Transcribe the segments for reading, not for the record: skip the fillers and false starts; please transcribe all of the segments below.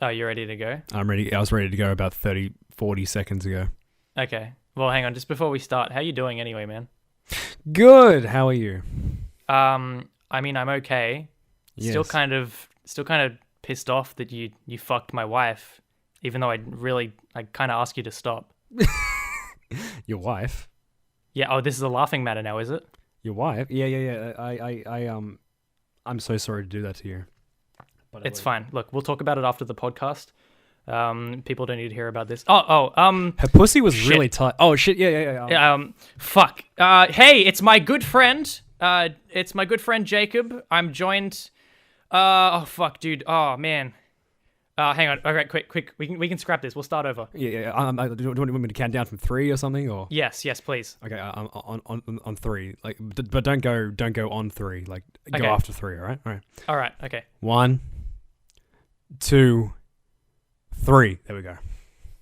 Oh, you're ready to go? I'm ready. I was ready to go about 30, 40 seconds ago. Okay. Well, hang on. Just before we start, how you doing anyway, man? Good. How are you? I mean, I'm okay. Yes. Still kind of pissed off that you fucked my wife, even though I kind of asked you to stop. Your wife? Yeah. Oh, this is a laughing matter now, is it? Your wife? Yeah. I'm so sorry to do that to you. But It's fine. Look, we'll talk about it after the podcast. People don't need to hear about this. Her pussy was shit. really tight. Oh shit! Yeah. Fuck. Hey, it's my good friend. It's my good friend Jacob. I'm joined. Oh fuck, dude. Oh man. Hang on. Okay, quick. We can scrap this. We'll start over. Yeah. Do you want me to count down from 3 or something, or? Yes, please. Okay. On 3. Like, but don't go on 3. Like, go Okay. after 3. All right. All right. Okay. 1, 2, 3. There we go.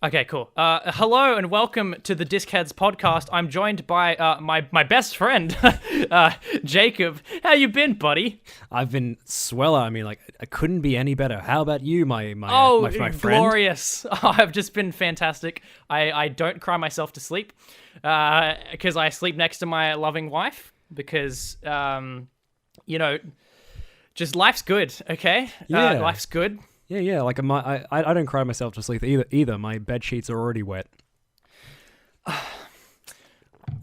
Okay, cool. Hello and welcome to the Discheads podcast. I'm joined by my best friend, Jacob. How you been, buddy? I've been sweller. I mean, like, I couldn't be any better. How about you, my friend? Glorious. I've just been fantastic. I don't cry myself to sleep because I sleep next to my loving wife because, just life's good, okay? Yeah. Life's good. Yeah. Like, I don't cry myself to sleep either. My bed sheets are already wet.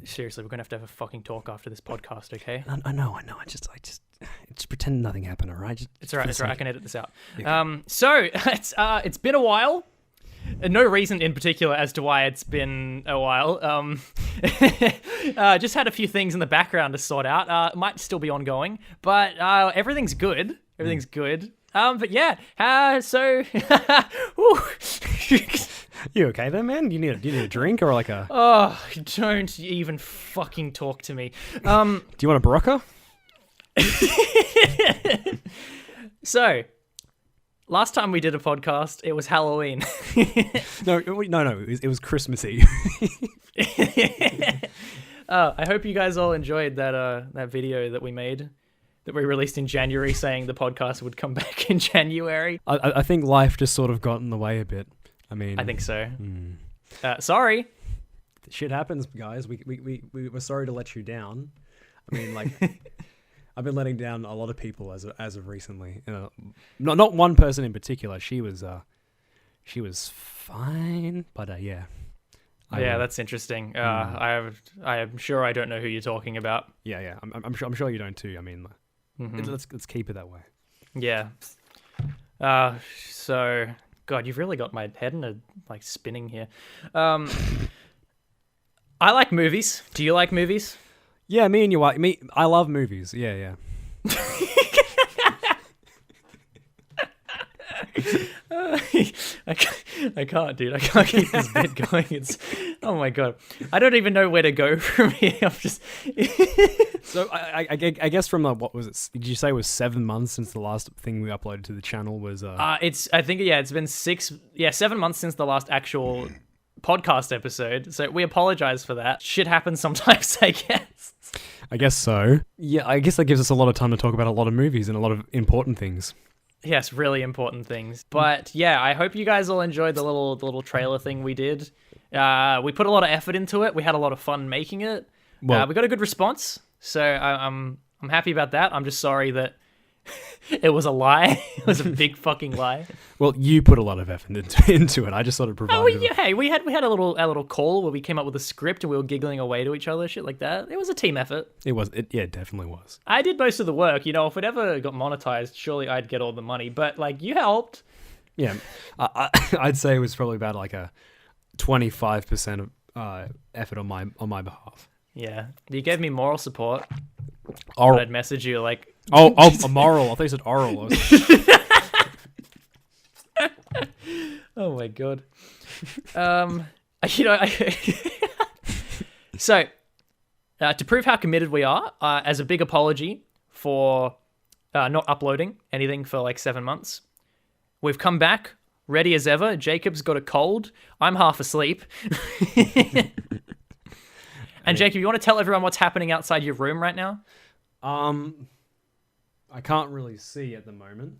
Seriously, we're gonna have a fucking talk after this podcast, okay? I know. I just pretend nothing happened. All right. It's all right. I can edit this out. Yeah. So it's been a while. No reason in particular as to why it's been a while. Just had a few things in the background to sort out. Might still be ongoing, but everything's good. Everything's good. But yeah. So. You okay there, man? You need a drink or like a? Oh, don't even fucking talk to me. Do you want a Barocca? So, last time we did a podcast, it was Halloween. No. It was Christmas Eve. I hope you guys all enjoyed that video that we made, that we released in January, saying the podcast would come back in January. I think life just sort of got in the way a bit. I mean, I think so. Sorry. Shit happens, guys. We were sorry to let you down. I mean, like, I've been letting down a lot of people as of recently. Not one person in particular. She was fine, but yeah. That's interesting. I am sure I don't know who you're talking about. Yeah. I'm sure you don't too. I mean, let's keep it that way. Yeah. So, God, you've really got my head in spinning here. I like movies. Do you like movies? Yeah, I love movies. Yeah. I can't, dude. I can't keep this bit going. Oh my God. I don't even know where to go from here. I'm just. So I guess from what was it? Did you say it was 7 months since the last thing we uploaded to the channel was? It's been 7 months since the last actual podcast episode. So we apologize for that. Shit happens sometimes, I guess. I guess so. Yeah, I guess that gives us a lot of time to talk about a lot of movies and a lot of important things. Yes, really important things. But yeah, I hope you guys all enjoyed the little trailer thing we did. We put a lot of effort into it. We had a lot of fun making it. Well, we got a good response, so I'm happy about that. I'm just sorry that it was a lie. It was a big fucking lie. Well, you put a lot of effort into it. I just sort of provided. We had a little call where we came up with a script and we were giggling away to each other, shit like that. It was a team effort. It definitely was. I did most of the work. If it ever got monetized, surely I'd get all the money. But you helped. Yeah, I'd say it was probably about like a 25% of effort on my behalf. Yeah, you gave me moral support. Oral. I'd message you like. A moral. I thought you said oral. Oh my God. So, to prove how committed we are, as a big apology for not uploading anything for 7 months, we've come back ready as ever. Jacob's got a cold. I'm half asleep. And Jacob, you want to tell everyone what's happening outside your room right now? I can't really see at the moment.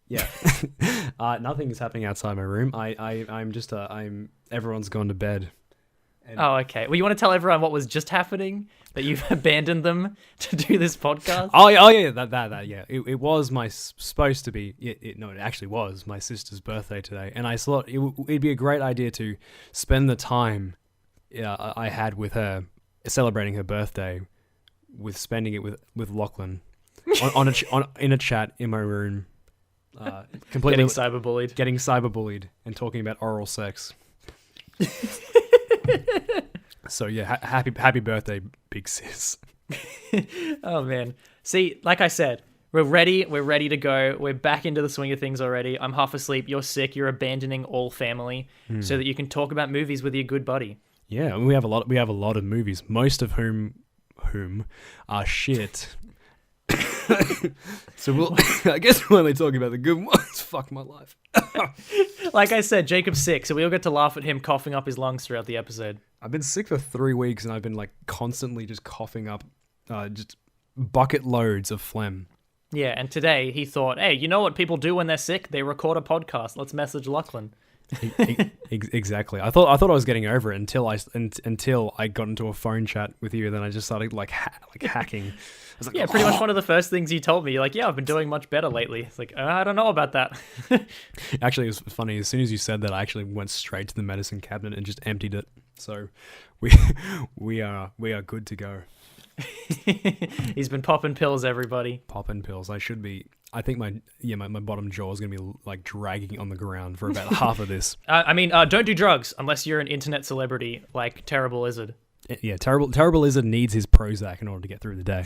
Yeah. Nothing is happening outside my room. I'm everyone's gone to bed. Oh, okay. Well, you want to tell everyone what was just happening? That you've abandoned them to do this podcast? Oh yeah, that yeah. It was supposed to be. It actually was my sister's birthday today, and I thought it'd be a great idea to spend the time I had with her celebrating her birthday, with spending it with Lachlan in a chat in my room, completely getting cyberbullied and talking about oral sex. So yeah, happy birthday, big sis. Oh man. See, like I said, we're ready to go. We're back into the swing of things already. I'm half asleep, you're sick, you're abandoning all family so that you can talk about movies with your good buddy. Yeah, we have a lot of movies, most of whom are shit. So I guess we're only talking about the good ones. Fuck my life. Like I said, Jacob's sick, so we all get to laugh at him coughing up his lungs throughout the episode. I've been sick for 3 weeks, and I've been like constantly just coughing up, just bucket loads of phlegm. Yeah, and today he thought, hey, you know what people do when they're sick? They record a podcast. Let's message Lachlan. Exactly. I thought I was getting over it until I got into a phone chat with you, and then I just started like hacking. I was like, yeah, pretty much one of the first things you told me. You're like, yeah, I've been doing much better lately. It's like, I don't know about that. Actually, it was funny. As soon as you said that, I actually went straight to the medicine cabinet and just emptied it. So we are good to go. He's been popping pills, everybody. Popping pills. I think my bottom jaw is gonna be like dragging on the ground for about half of this. Don't do drugs unless you're an internet celebrity like Terrible Lizard. Yeah, Terrible Lizard needs his Prozac in order to get through the day.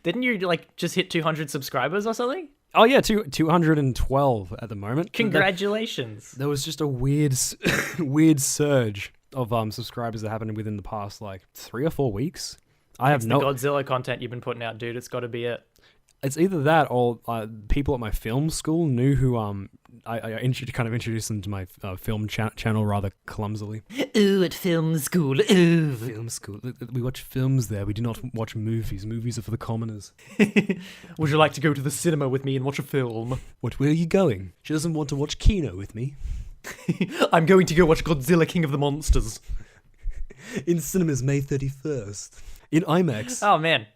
Didn't you like just hit 200 subscribers or something? Oh yeah, 212 at the moment. Congratulations. There was just a weird surge of subscribers that happened within the past like 3 or 4 weeks. It's the Godzilla content you've been putting out, dude. It's got to be it. It's either that or people at my film school knew who I introduced them to my film channel rather clumsily. Ooh, at film school. Ooh. Film school. We watch films there. We do not watch movies. Movies are for the commoners. Would you like to go to the cinema with me and watch a film? Where are you going? She doesn't want to watch Kino with me. I'm going to go watch Godzilla King of the Monsters. In cinemas May 31st. In IMAX. Oh, man.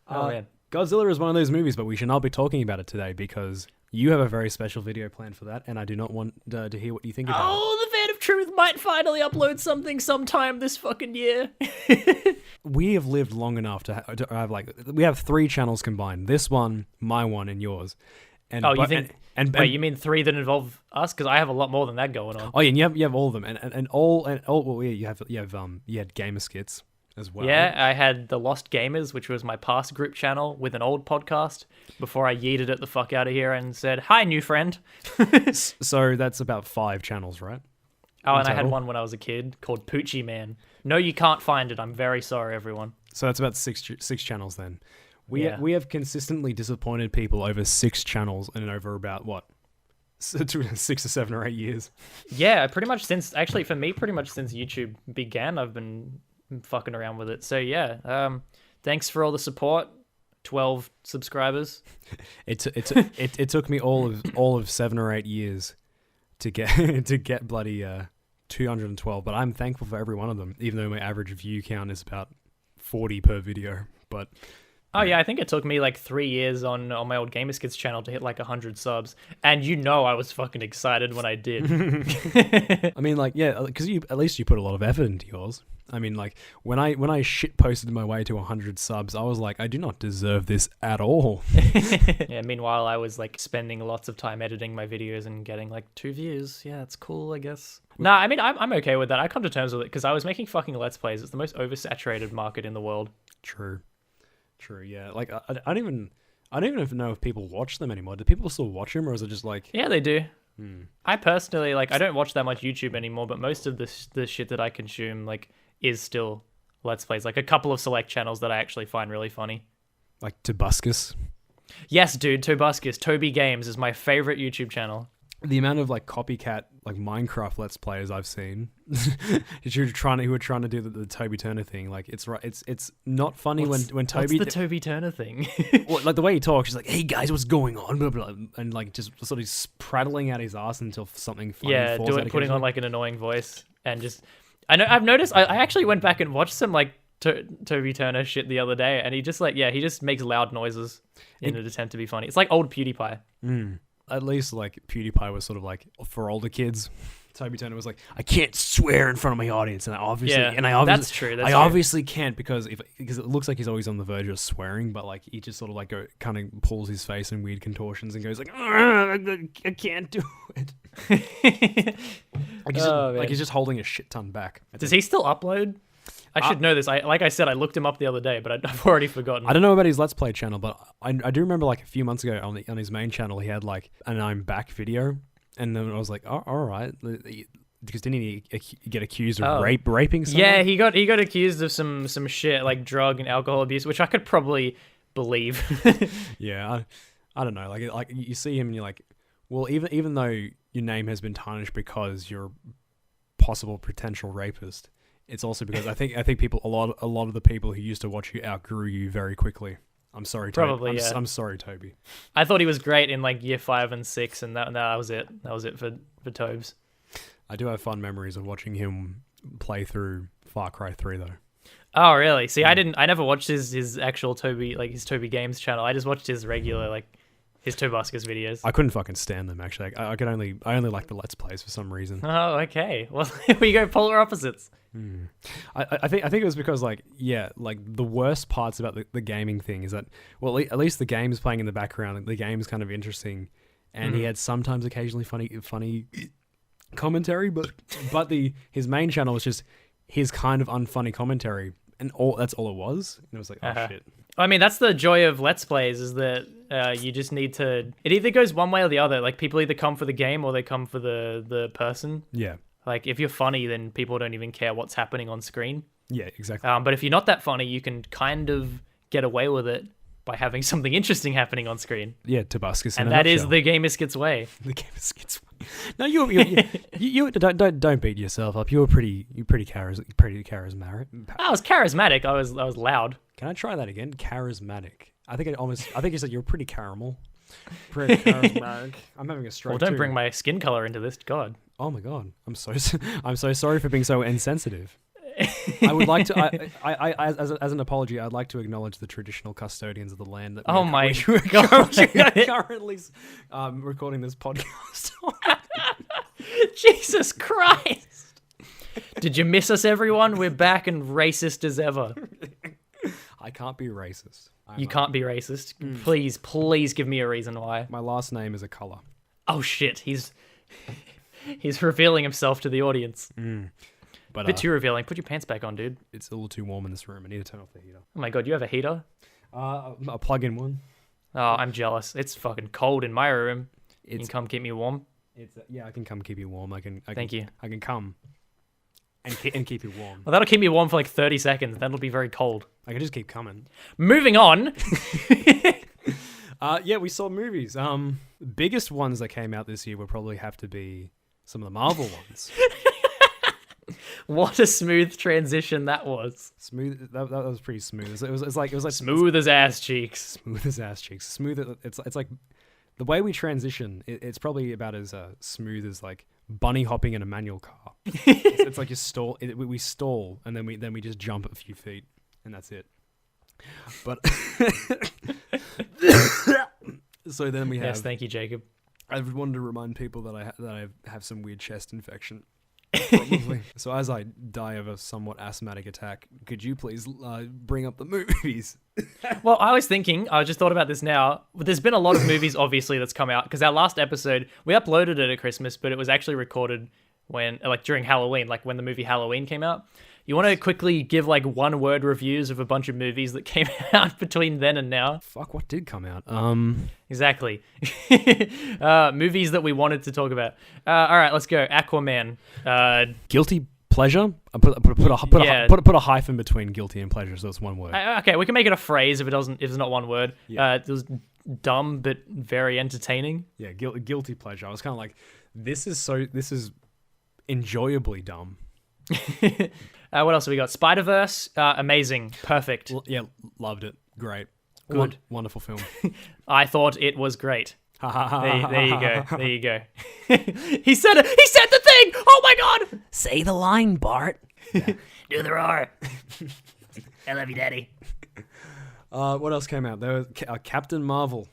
Man. Godzilla is one of those movies, but we should not be talking about it today because you have a very special video planned for that, and I do not want to hear what you think about it. Oh, the Fan of Truth might finally upload something sometime this fucking year. We have lived long enough to have we have 3 channels combined. This one, my one, and yours. And wait, you mean 3 that involve us? Because I have a lot more than that going on. Oh yeah, and you have all of them, and all. Well, yeah, you had gamer skits as well. Yeah, I had the Lost Gamers, which was my past group channel with an old podcast before I yeeted it the fuck out of here and said, hi, new friend. So that's about 5 channels, right? Oh, and I had one when I was a kid called Poochie Man. No, you can't find it. I'm very sorry, everyone. So that's about 6 channels then. We have consistently disappointed people over 6 channels and over about, what, 6 or 7 or 8 years? Yeah, pretty much since YouTube began, I've been fucking around with it. So yeah, thanks for all the support. 12 subscribers. It took me all of 7 or 8 years to get bloody 212, but I'm thankful for every one of them, even though my average view count is about 40 per video. But oh yeah, I think it took me like 3 years on my old Gamerskids channel to hit like 100 subs, and I was fucking excited when I did. I mean, like, yeah, because at least you put a lot of effort into yours. I mean, like, when I shit posted my way to 100 subs, I was like, I do not deserve this at all. Yeah, meanwhile, I was like spending lots of time editing my videos and getting like 2 views. Yeah, it's cool, I guess. Nah, I mean, I'm okay with that. I come to terms with it because I was making fucking Let's Plays. It's the most oversaturated market in the world. True, yeah. Like, I don't even know if people watch them anymore. Do people still watch them, or is it just like... Yeah, they do. I personally, like, I don't watch that much YouTube anymore, but most of the shit that I consume, like, is still Let's Plays. Like, a couple of select channels that I actually find really funny. Like Tobuscus? Yes, dude, Tobuscus. Toby Games is my favorite YouTube channel. the amount of like copycat like Minecraft Let's Players I've seen who were trying to do the Toby Turner thing. Like it's right. It's not funny when Toby. What's the Toby Turner thing? Well, like the way he talks, he's like, "Hey guys, what's going on?" Blah, blah, and like just sort of prattling out his ass until something funny falls out. Putting on like an annoying voice and just. I've noticed. I actually went back and watched some like Toby Turner shit the other day, and he just makes loud noises in an attempt to be funny. It's like old PewDiePie. At least like PewDiePie was sort of like for older kids. Toby Turner was like, I can't swear in front of my audience, and I obviously that's true. Obviously can't because it looks like he's always on the verge of swearing, but like he just sort of like kind of pulls his face in weird contortions and goes like, I can't do it. He's just holding a shit ton back. Does he still upload? I should know this. Like I said, I looked him up the other day, but I've already forgotten. I don't know about his Let's Play channel, but I do remember like a few months ago on his main channel, he had like an I'm back video. And then I was like, oh, all right. Because didn't he get accused of raping someone? Yeah, he got accused of some shit like drug and alcohol abuse, which I could probably believe. Yeah, I don't know. Like you see him and you're like, well, even though your name has been tarnished because you're a possible potential rapist, it's also because I think people a lot of the people who used to watch you outgrew you very quickly. I'm sorry, Toby. Probably, yeah. I'm sorry, Toby. I thought he was great in like year 5 and 6, and that was it. That was it for Tobes. I do have fond memories of watching him play through Far Cry 3 though. Oh really? See, I never watched his actual Toby, like his Toby Games channel. I just watched his regular like his Tobuscus videos. I couldn't fucking stand them actually. I only like the Let's Plays for some reason. Oh, okay. Well, here we go, polar opposites. I think it was because like the worst parts about the gaming thing is that at least the game is playing in the background. The game is kind of interesting, and he had sometimes occasionally funny commentary, but his main channel was just his kind of unfunny commentary, and that's all it was. And it was like, oh shit. I mean, that's the joy of Let's Plays, is that you just need to. It either goes one way or the other. Like people either come for the game or they come for the person. Yeah. Like, if you're funny, then people don't even care what's happening on screen. Yeah, exactly. But if you're not that funny, you can kind of get away with it by having something interesting happening on screen. Yeah, Tobuscus. And that is the Game Biscuits way. The Game Biscuits way. No, you don't beat yourself up. You're pretty charismatic. I was charismatic. I was loud. Can I try that again? Charismatic. I think you said you're pretty caramel. Pretty charismatic. I'm having a stroke. Well, don't bring my skin color into this. God. Oh my god, I'm so sorry for being so insensitive. I would like to, as an apology, I'd like to acknowledge the traditional custodians of the land that we're currently recording this podcast. Jesus Christ! Did you miss us, everyone? We're back and racist as ever. I can't be racist. You can't be racist. Please give me a reason why. My last name is a color. Oh shit, he's revealing himself to the audience. But, a bit too revealing. Put your pants back on, dude. It's a little too warm in this room. I need to turn off the heater. Oh my god, you have a heater? A plug-in one. Oh, I'm jealous. It's fucking cold in my room. You can come keep me warm. I can come keep you warm. Thank you. I can come and keep you warm. Well, that'll keep me warm for like 30 seconds. That'll be very cold. I can just keep coming. Moving on. We saw movies. Biggest ones that came out this year would probably have to be some of the Marvel ones. What a smooth transition that was. Smooth. That was pretty smooth. It was like smooth as ass cheeks. Smooth as ass cheeks. Smooth. It's like the way we transition. It's probably about as smooth as like bunny hopping in a manual car. It's like you stall. We stall and then we just jump a few feet and that's it. But so then we have. Yes, thank you, Jacob. I wanted to remind people that I have some weird chest infection. Probably. So as I die of a somewhat asthmatic attack, could you please bring up the movies? Well, I was just thought about this now. There's been a lot of movies, obviously, that's come out, because our last episode, we uploaded it at Christmas, but it was actually recorded during Halloween, like when the movie Halloween came out. You want to quickly give like one-word reviews of a bunch of movies that came out between then and now? Fuck, what did come out? Exactly. Movies that we wanted to talk about. All right, let's go. Aquaman. Guilty pleasure. I put a hyphen between guilty and pleasure, so it's one word. Okay, we can make it a phrase if it's not one word. Yeah. It was dumb but very entertaining. Yeah, guilty pleasure. I was kind of like, this is enjoyably dumb. What else have we got? Spider-Verse, amazing, perfect. Yeah, loved it. Great. Good. Wonderful film. I thought it was great. There you go. There you go. He said it. He said the thing. Oh my god. Say the line, Bart. Do the roar. I love you, Daddy. What else came out? There was Captain Marvel.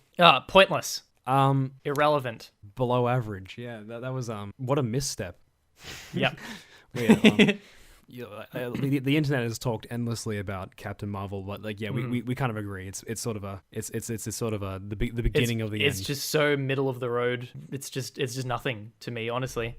Pointless. Um, Irrelevant. Below average. Yeah, that was what a misstep. Yep. The internet has talked endlessly about Captain Marvel, but like, yeah, we kind of agree. It's sort of the beginning of the end. It's just so middle of the road. It's just nothing to me, honestly.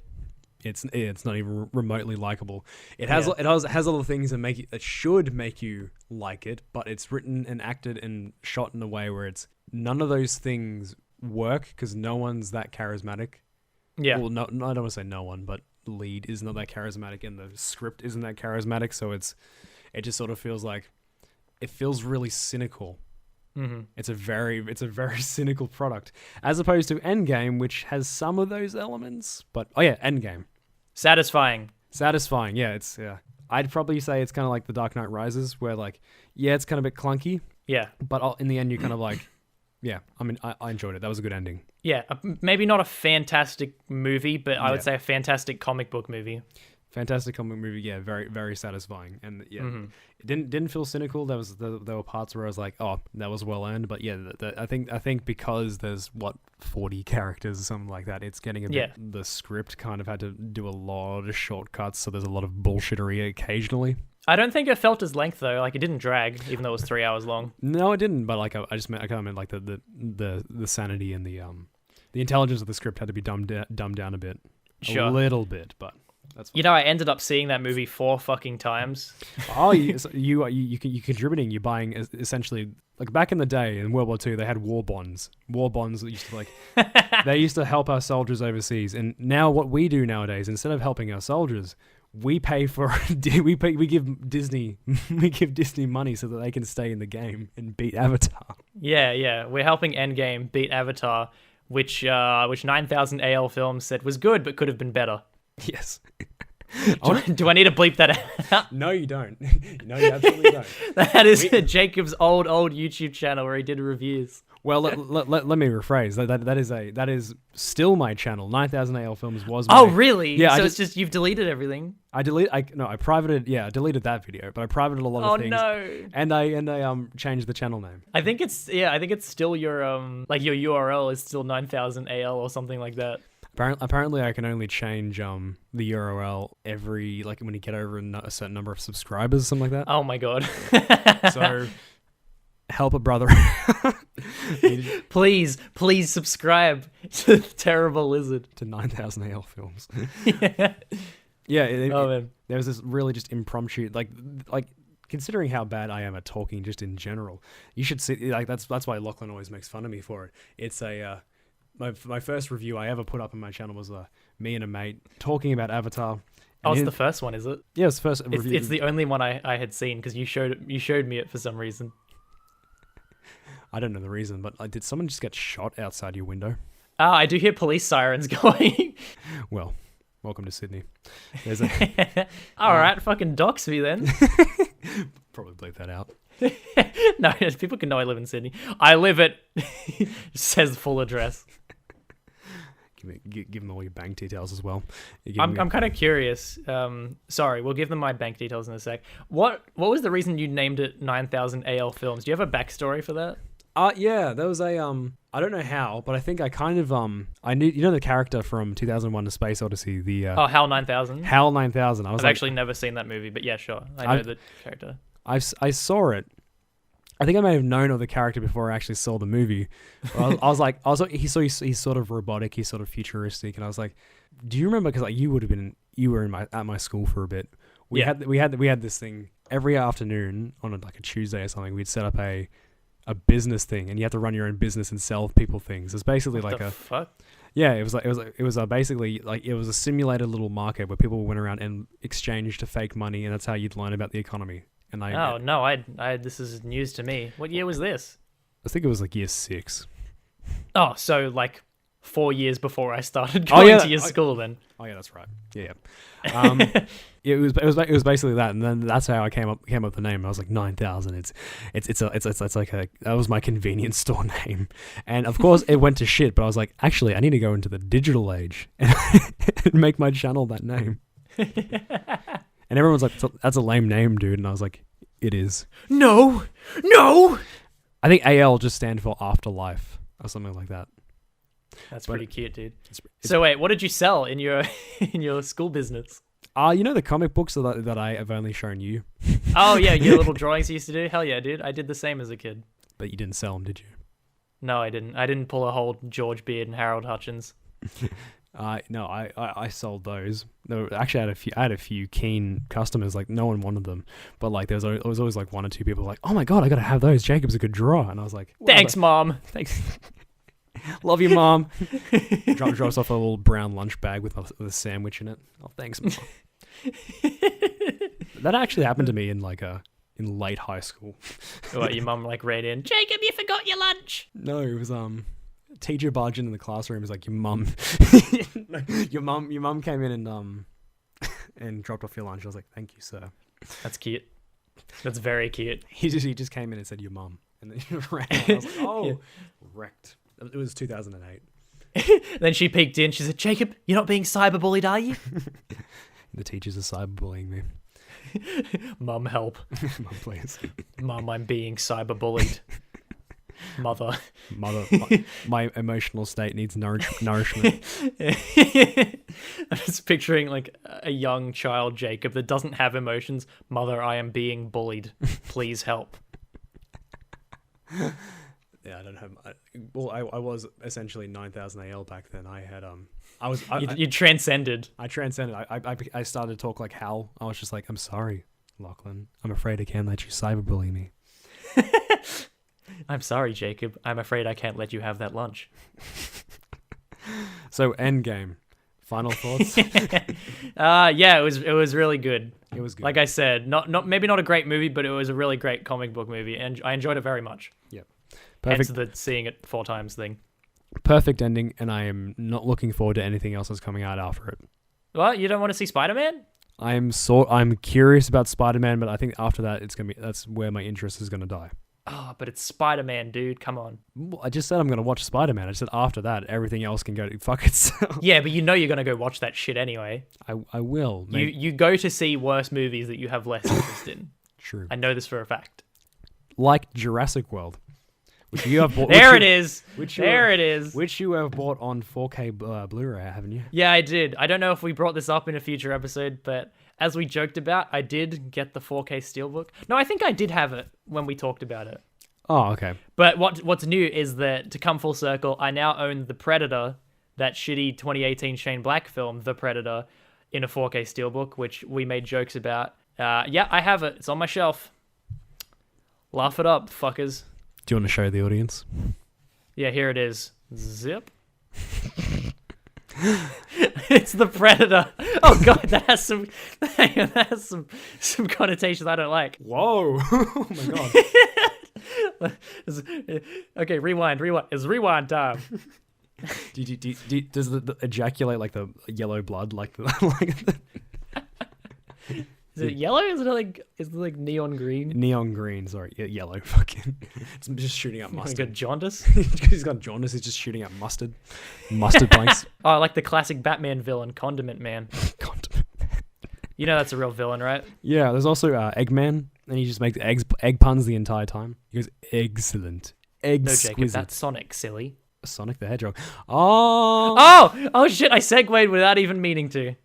It's not even remotely likable. It has other things that should make you like it, but it's written and acted and shot in a way where it's none of those things work because no one's that charismatic. Yeah. Well, no, I don't want to say no one, but the lead is not that charismatic and the script isn't that charismatic, so it just sort of feels like it feels really cynical. Mm-hmm. It's a very cynical product as opposed to Endgame, which has some of those elements. But Endgame, satisfying. Yeah, I'd probably say it's kind of like The Dark Knight Rises, where like, yeah, it's kind of a bit clunky. Yeah. But in the end, you kind of like, yeah, I mean, I enjoyed it. That was a good ending. Yeah, maybe not a fantastic movie, but I would say a fantastic comic book movie. Fantastic comic movie, yeah, very, very satisfying, and it didn't feel cynical. There were parts where I was like, oh, that was well earned, but yeah, I think because there's 40 characters or something like that, it's getting a bit. The script kind of had to do a lot of shortcuts, so there's a lot of bullshittery occasionally. I don't think it felt as length though. Like it didn't drag, even though it was 3 hours long. No, it didn't. But like I kind of meant like the sanity and the intelligence of the script had to be dumbed down a bit, a little bit, but. That's fine. I ended up seeing that movie 4 fucking times. Oh, you contributing. You're buying essentially like back in the day in World War II. They had war bonds. War bonds that used to they used to help our soldiers overseas. And now what we do nowadays, instead of helping our soldiers, we pay for we give Disney money so that they can stay in the game and beat Avatar. Yeah, we're helping Endgame beat Avatar, which 9,000 AL Films said was good but could have been better. Yes. Do I need to bleep that out? No, you don't. No, you absolutely don't. That is Jacob's old YouTube channel where he did reviews. Well, let me rephrase. That is still my channel. 9,000 AL Films was. Oh, really? Yeah. So it's just you've deleted everything. I privated. Yeah, I deleted that video, but I privated a lot of things. Oh no! And I changed the channel name. I think it's still your like your URL is still 9,000 AL or something like that. Apparently, I can only change the URL every when you get over a certain number of subscribers or something like that. Oh my god! So help a brother. Please subscribe to Terrible Lizard to 9,000 AL Films. Yeah. There was this really just impromptu like. Considering how bad I am at talking just in general, you should see that's why Lachlan always makes fun of me for it. It's my first review I ever put up on my channel was me and a mate talking about Avatar. Oh, it's the first one, is it? Yeah, it's the first review. It's the only one I had seen because you showed me it for some reason. I don't know the reason, but did someone just get shot outside your window? I do hear police sirens going. Well, welcome to Sydney. There's all right, fucking dox me then. Probably bleep that out. No, people can know I live in Sydney. I live at says the full address. Give them all your bank details as well. I'm kind of curious. Sorry, we'll give them my bank details in a sec. What was the reason you named it 9,000 AL Films? Do you have a backstory for that? Yeah, there was a I don't know how, but I think I kind of I knew the character from 2001: A Space Odyssey, the HAL 9000. HAL 9000. I've actually never seen that movie, but yeah, sure, I know the character. I saw it. I think I may have known of the character before I actually saw the movie. He's sort of robotic, he's sort of futuristic, and I was like, do you remember? Because you were at my school for a bit. We had this thing every afternoon on a Tuesday or something. We'd set up a business thing, and you have to run your own business and sell people things. It's basically fuck? Yeah, it was basically it was a simulated little market where people went around and exchanged to fake money, and that's how you'd learn about the economy. And this is news to me. What year was this? I think it was year 6. Oh, so like 4 years before I started Oh, going yeah, to your school then. Oh yeah, that's right. Yeah. It was basically that, and then that's how I came up with the name. I was like 9,000. It's like that was my convenience store name, and of course it went to shit. But I was like, actually, I need to go into the digital age and make my channel that name. And everyone's like, that's a lame name, dude. And I was like, it is. No. I think AL just stand for afterlife or something like that. That's But pretty cute, dude. It's, So wait, what did you sell in your in your school business? you know the comic books that I have only shown you, Oh yeah, your little drawings you used to do. Hell yeah, dude. I did the same as a kid. but you didn't sell them, did you? No, I didn't. I didn't pull a whole George Beard and Harold Hutchins. No, I sold those. Actually, I had a few keen customers. Like no one wanted them, but like there was always like one or two people like, oh my god, I gotta have those. Jacob's a good drawer, and I was like, well, Thanks, Mom. thanks, love you, Mom. Drops off a little brown lunch bag with a sandwich in it. Oh, thanks, Mom. That actually happened to me in late high school. What, your mum like ran in? Jacob, you forgot your lunch. No, it was teacher barged in the classroom. Is like your mum, your mum came in and dropped off your lunch. I was like, thank you, sir. That's cute. That's very cute. He just came in and said your mum, and then he ran. I was like, oh, Yeah. wrecked. It was 2008. Then she peeked in. She said, Jacob, you're not being cyberbullied, are you? The teachers are cyberbullying me. Mum, help. Mum, please. Mum, I'm being cyberbullied. Mother. My emotional state needs nourishment. I'm just picturing like a young child Jacob that doesn't have emotions. Mother, I am being bullied. Please help. Yeah, I don't have. I was essentially 9,000 AL back then. I had You transcended. I transcended. I started to talk like Hal. I was just like, I'm sorry, Lachlan. I'm afraid I can't let you cyberbully me. I'm sorry, Jacob. I'm afraid I can't let you have that lunch. So Endgame. Final thoughts? Yeah, it was really good. It was good. Like I said, not maybe not a great movie, but it was a really great comic book movie, and I enjoyed it very much. Yep. Hence Perfect. the seeing it 4 times thing. Perfect ending, and I am not looking forward to anything else that's coming out after it. What? You don't want to see Spider-Man? I'm curious about Spider-Man, but I think after that that's where my interest is gonna die. Oh, but it's Spider-Man, dude. Come on. Well, I just said I'm gonna watch Spider-Man. I just said after that everything else can go to fuck itself. Yeah, but you know you're gonna go watch that shit anyway. I will. You go to see worse movies that you have less interest in. True. I know this for a fact. Like Jurassic World, which you have bought. There it is. Which you have bought on 4K Blu-ray, haven't you? Yeah, I did. I don't know if we brought this up in a future episode, but as we joked about, I did get the 4K Steelbook. No, I think I did have it when we talked about it. Oh, okay. But what's new is that, to come full circle, I now own The Predator, that shitty 2018 Shane Black film, The Predator, in a 4K Steelbook, which we made jokes about. Yeah, I have it. It's on my shelf. Laugh it up, fuckers. Do you want to show the audience? Yeah, here it is. Zip. It's The Predator. Oh god, that has some connotations I don't like. Whoa! Oh my god. Okay, rewind. It's rewind time. Does the ejaculate like the yellow blood like Is it yellow? Is it like neon green? neon green? Sorry, yellow. Fucking, it's just shooting up He's got mustard. jaundice. He's got jaundice. He's just shooting up mustard blanks. Oh, I like the classic Batman villain, Condiment Man. Condiment. You know that's a real villain, right? Yeah, there's also Eggman, and he just makes egg puns the entire time. He goes, excellent, No, exquisite. Jacob, that's Sonic, silly. Sonic the Hedgehog. Oh, Oh shit! I segued without even meaning to.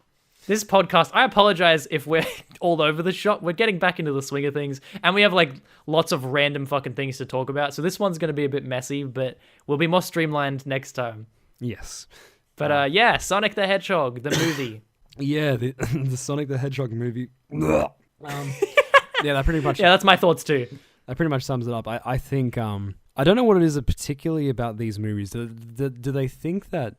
This podcast, I apologize if we're all over the shop. We're getting back into the swing of things, and we have like lots of random fucking things to talk about. So this one's going to be a bit messy, but we'll be more streamlined next time. yes. But yeah, Sonic the Hedgehog, the movie. Yeah, the Sonic the Hedgehog movie. Yeah, that pretty much. Yeah, that's my thoughts too. That pretty much sums it up. I think I don't know what it is particularly about these movies. Do they think that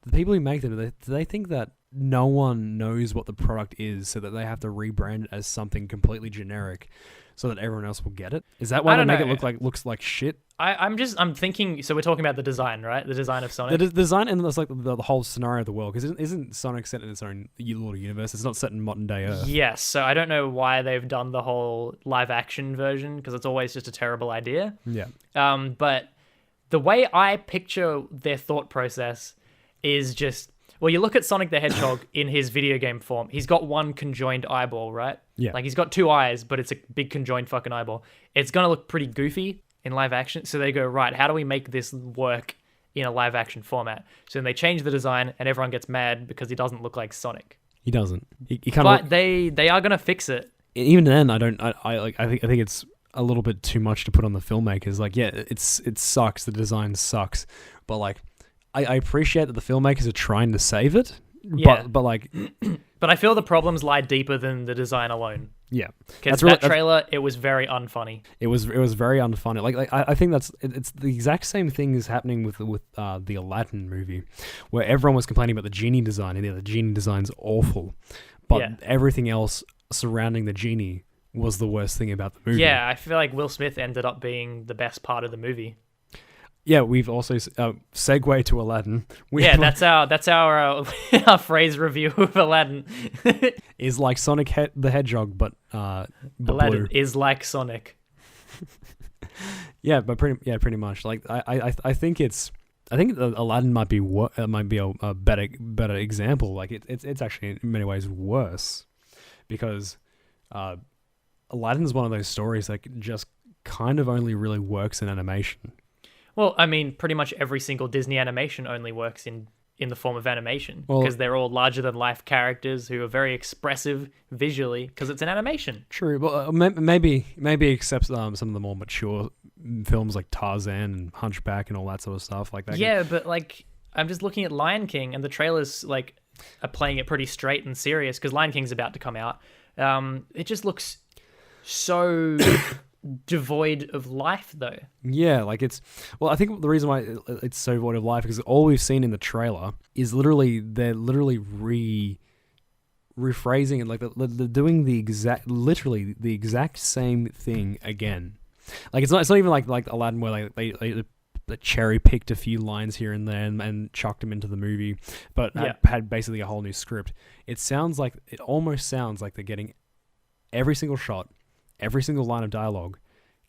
the people who make them do they think that no one knows what the product is, so that they have to rebrand it as something completely generic, so that everyone else will get it? Is that why I they don't make know. it looks like shit? I'm thinking. So we're talking about the design, right? The design of Sonic. The design and it's like the whole scenario of the world, because isn't Sonic set in its own little universe? It's not set in modern day Earth. Yes. So I don't know why they've done the whole live action version, because it's always just a terrible idea. Yeah. But the way I picture their thought process is just, well, you look at Sonic the Hedgehog in his video game form. He's got one conjoined eyeball, right? Yeah. Like he's got two eyes, but it's a big conjoined fucking eyeball. It's gonna look pretty goofy in live action. So they go, right, how do we make this work in a live action format? So then they change the design, and everyone gets mad because he doesn't look like Sonic. He doesn't. He kind But of. they are gonna fix it. Even then, I don't. I think it's a little bit too much to put on the filmmakers. Like, yeah, it sucks. The design sucks, but like, I appreciate that the filmmakers are trying to save it. Yeah. But like, But I feel the problems lie deeper than the design alone. yeah, Because that trailer, it was very unfunny. it was very unfunny. Like I think it's the exact same thing is happening with the Aladdin movie, where everyone was complaining about the genie design, and the genie design's awful, but Yeah. everything else surrounding the genie was the worst thing about the movie. Yeah, I feel like Will Smith ended up being the best part of the movie. Yeah, we've also segue to Aladdin. That's our our phrase review of Aladdin. Is like Sonic the Hedgehog, but Aladdin blue. is like Sonic. Yeah, but pretty much. Like I think Aladdin might be a better example. Like it's actually in many ways worse, because Aladdin's one of those stories that just kind of only really works in animation. Well, I mean, pretty much every single Disney animation only works in the form of animation, Well, because they're all larger than life characters who are very expressive visually, because it's an animation. True, but maybe except some of the more mature films like Tarzan and Hunchback and all that sort of stuff like that. Yeah, but like I'm just looking at Lion King, and the trailers like are playing it pretty straight and serious, because Lion King's about to come out. It just looks so devoid of life, though. Yeah, like I think the reason why it's so void of life is all we've seen in the trailer is they're literally rephrasing it, like they're doing literally the exact same thing again. Like it's not even like Aladdin, where like they cherry picked a few lines here and there and chucked them into the movie, but had basically a whole new script. It almost sounds like they're getting every single shot, every single line of dialogue,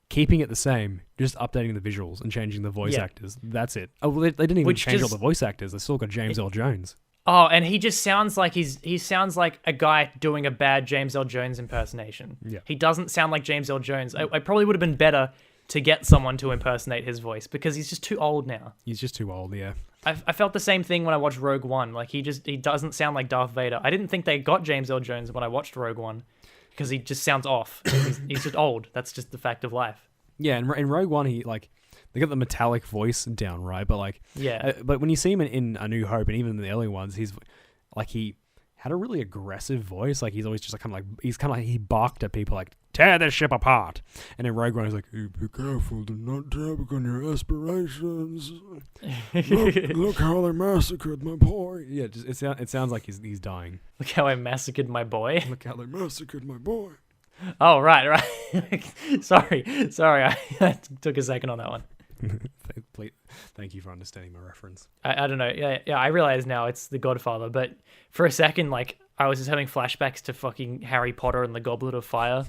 keeping it the same, just updating the visuals and changing the voice actors. That's it. Oh, they didn't even change all the voice actors. They still got James L. Jones. Oh, and he just sounds like he sounds like a guy doing a bad James L. Jones impersonation. Yeah. He doesn't sound like James L. Jones. I probably would have been better to get someone to impersonate his voice, because he's just too old now. He's just too old, yeah. I felt the same thing when I watched Rogue One. Like he doesn't sound like Darth Vader. I didn't think they got James L. Jones when I watched Rogue One, because he just sounds off. He's just old. That's just the fact of life. Yeah, in Rogue One, they got the metallic voice down, right? But but when you see him in A New Hope and even in the early ones, he had a really aggressive voice. Like he's always just he barked at people like, tear this ship apart. And in Rogue One, he's like, hey, be careful, do not tap on your aspirations. Look how they massacred my boy. Yeah, it sounds like he's dying. Look how I massacred my boy. Look how they massacred my boy. Oh, right. Sorry, I took a second on that one. Thank you for understanding my reference. I don't know. Yeah, I realize now it's The Godfather, but for a second, like, I was just having flashbacks to fucking Harry Potter and the Goblet of Fire.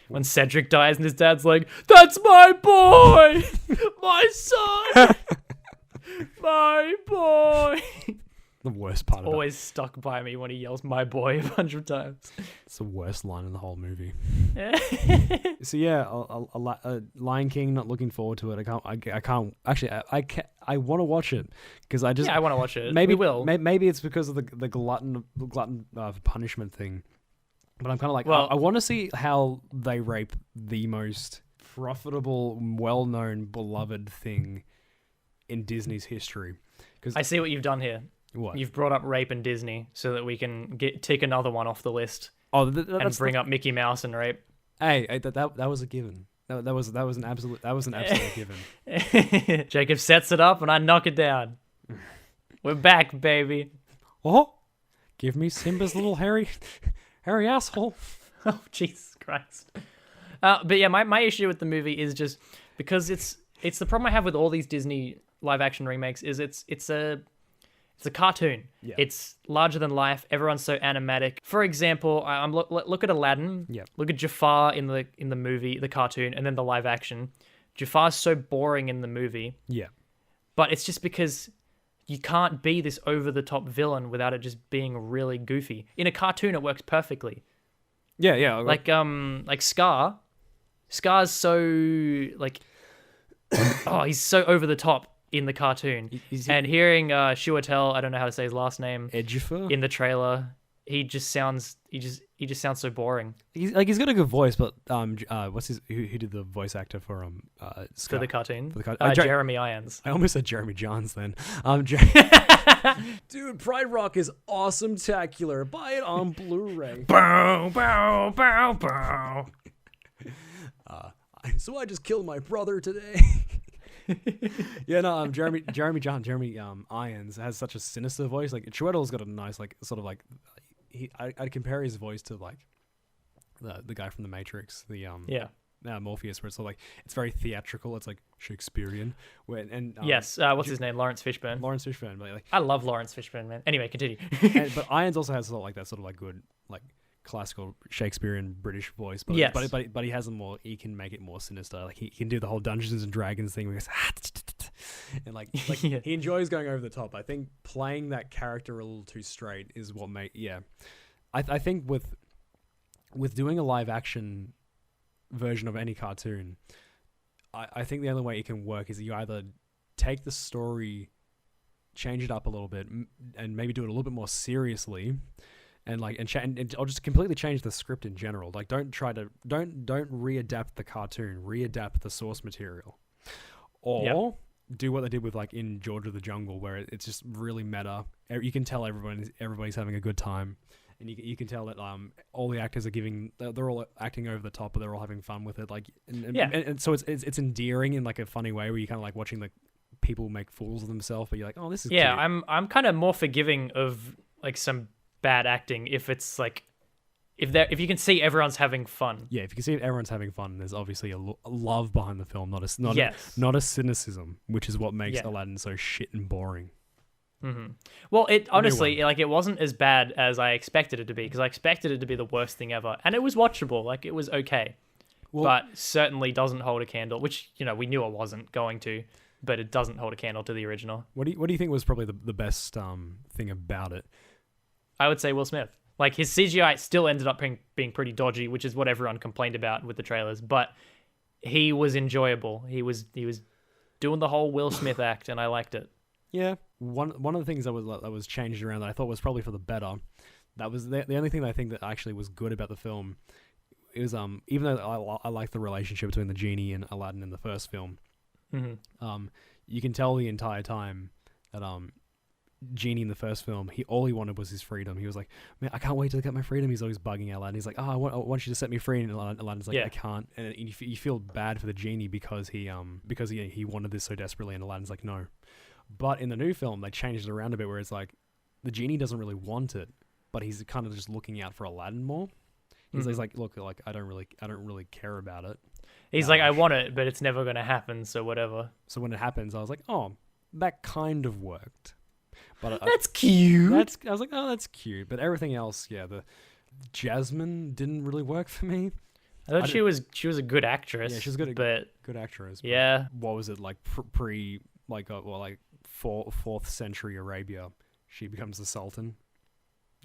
When Cedric dies and his dad's like, that's my boy! My son! My boy! The worst part of it. Always stuck by me when he yells my boy a bunch of times. It's the worst line in the whole movie. So yeah, Lion King, not looking forward to it. I want to watch it because I want to watch it. Maybe we will. Maybe it's because of the glutton punishment thing. But I'm kind of like, well, I want to see how they rape the most profitable, well-known, beloved thing in Disney's history. Because I see what you've done here. What? You've brought up rape and Disney so that we can tick another one off the list. Oh, and bring up Mickey Mouse and rape. Hey, that was a given. That was an absolute given. Jacob sets it up and I knock it down. We're back, baby. Oh, give me Simba's little hairy asshole. Oh, Jesus Christ. But yeah, my issue with the movie is just because it's it's the problem I have with all these Disney live action remakes is it's a cartoon. Yeah. It's larger than life. Everyone's so animatic. For example, look at Aladdin. Yeah. Look at Jafar in the movie, the cartoon, and then the live action. Jafar's so boring in the movie, Yeah. but it's just because you can't be this over the top villain without it just being really goofy. In a cartoon, it works perfectly. Yeah, yeah. Like Scar. Scar's so like, oh, he's so over the top in the cartoon. And hearing Chiwetel, I don't know how to say his last name, Ejiofor? in the trailer, he just sounds so boring He's got a good voice, but what's his who did the voice actor for for Scar? the cartoon. For the cartoon. Jeremy Irons. I almost said Jeremy Johns then. Dude, Pride Rock is awesome-tacular. Buy it on Blu-ray. Bow, bow, bow, bow. So I just killed my brother today. Yeah, no, Jeremy Irons has such a sinister voice. Like Chiwetel's got a nice, like, sort of like, I'd compare his voice to like the guy from The Matrix, Morpheus, where it's sort of like it's very theatrical. It's like Shakespearean. Yes, what's his name? Lawrence Fishburne. Lawrence Fishburne, but like I love Lawrence Fishburne, man. Anyway, continue. but Irons also has sort of like that sort of like good like classical Shakespearean British voice, but Yes. but he has a more, he can make it more sinister. Like he can do the whole Dungeons and Dragons thing where he goes and like Yeah. he enjoys going over the top. I think playing that character a little too straight is what I think with doing a live action version of any cartoon, I think the only way it can work is you either take the story, change it up a little bit, and maybe do it a little bit more seriously, and or just completely change the script in general. Like don't readapt the cartoon, readapt the source material, or do what they did with like in George of the Jungle, where it's just really meta. You can tell everybody's having a good time. And you can tell that all the actors are they're all acting over the top, but they're all having fun with it. Like, and so it's endearing in like a funny way, where you kind of like watching the people make fools of themselves, but you're like, oh, this is cute. I'm kind of more forgiving of like some bad acting if it's like if you can see everyone's having fun. Yeah, if you can see everyone's having fun, there's obviously a love behind the film, not a cynicism, which is what makes Aladdin so shit and boring. Mm-hmm. Well, it honestly, like, it wasn't as bad as I expected it to be, because I expected it to be the worst thing ever, and it was watchable. Like, it was okay, but certainly doesn't hold a candle. Which, you know, we knew it wasn't going to, but it doesn't hold a candle to the original. What do you think was probably the best thing about it? I would say Will Smith. Like, his CGI still ended up being pretty dodgy, which is what everyone complained about with the trailers. But he was enjoyable. He was doing the whole Will Smith act, and I liked it. Yeah, one of the things that was changed around that I thought was probably for the better. That was the only thing that I think that actually was good about the film. It was even though I like the relationship between the genie and Aladdin in the first film. Mm-hmm. You can tell the entire time that Genie in the first film, all he wanted was his freedom. He was like, man, I can't wait to get my freedom. He's always bugging Aladdin. He's like, I want you to set me free. And Aladdin's like, I can't. And you feel bad for the genie because he wanted this so desperately. And Aladdin's like, no. But in the new film, they changed it around a bit, where it's like the genie doesn't really want it, but he's kind of just looking out for Aladdin more. He's like, look, like I don't really care about it. He's like, I want it, but it's never going to happen. So whatever. So when it happens, I was like, oh, that kind of worked. But that's cute. I was like, oh, that's cute. But everything else, the Jasmine didn't really work for me. I thought she was a good actress. Yeah, she's good. Good actress. Yeah. What was it like? Fourth century Arabia, she becomes the Sultan.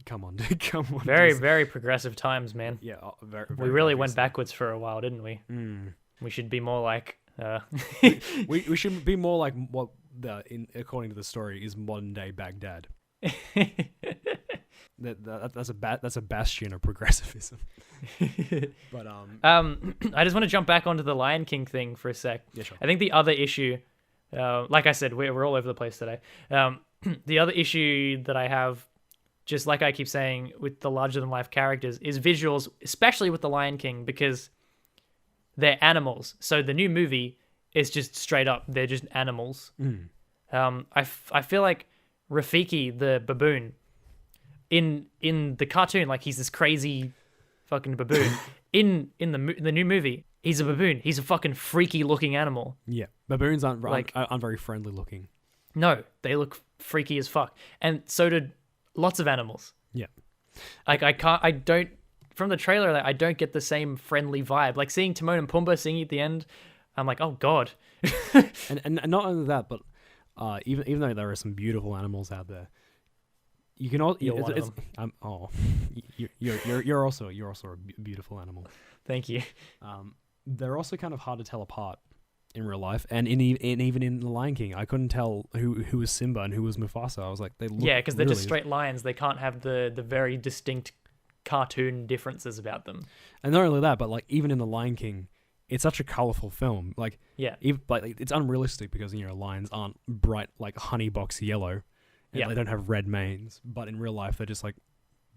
Come on, dude. Come on. Very, very progressive times, man. Yeah, very, we really went backwards for a while, didn't we? We should be more like. we should be more like what according to the story is modern day Baghdad. That's a bastion of progressivism. But I just want to jump back onto the Lion King thing for a sec. Yeah, sure. I think the other issue, like I said, we're all over the place today. The other issue that I have, just like I keep saying with the larger than life characters, is visuals, especially with the Lion King, because they're animals. So the new movie is just straight up, they're just animals. I feel like Rafiki the baboon in the cartoon, like he's this crazy fucking baboon. in the new movie, He's a baboon. He's a fucking freaky looking animal. Yeah, baboons Like- aren't very friendly looking. No, they look freaky as fuck. And so did lots of animals. Yeah, Like I don't from the trailer, like, I don't get the same friendly vibe. Like seeing Timon and Pumbaa singing at the end, I'm like, oh god. and not only that, but even though there are some beautiful animals out there, you can also You're one of you're also a beautiful animal. Thank you. They're also kind of hard to tell apart in real life, and even in The Lion King, I couldn't tell who was Simba and who was Mufasa. I was like, they look Yeah, because they're just literally- straight lines. They can't have the very distinct cartoon differences about them. And not only that, but like even in The Lion King, it's such a colorful film. Like Yeah. even like it's unrealistic because lions aren't bright like honey box yellow, and Yeah. they don't have red manes. But in real life, they're just like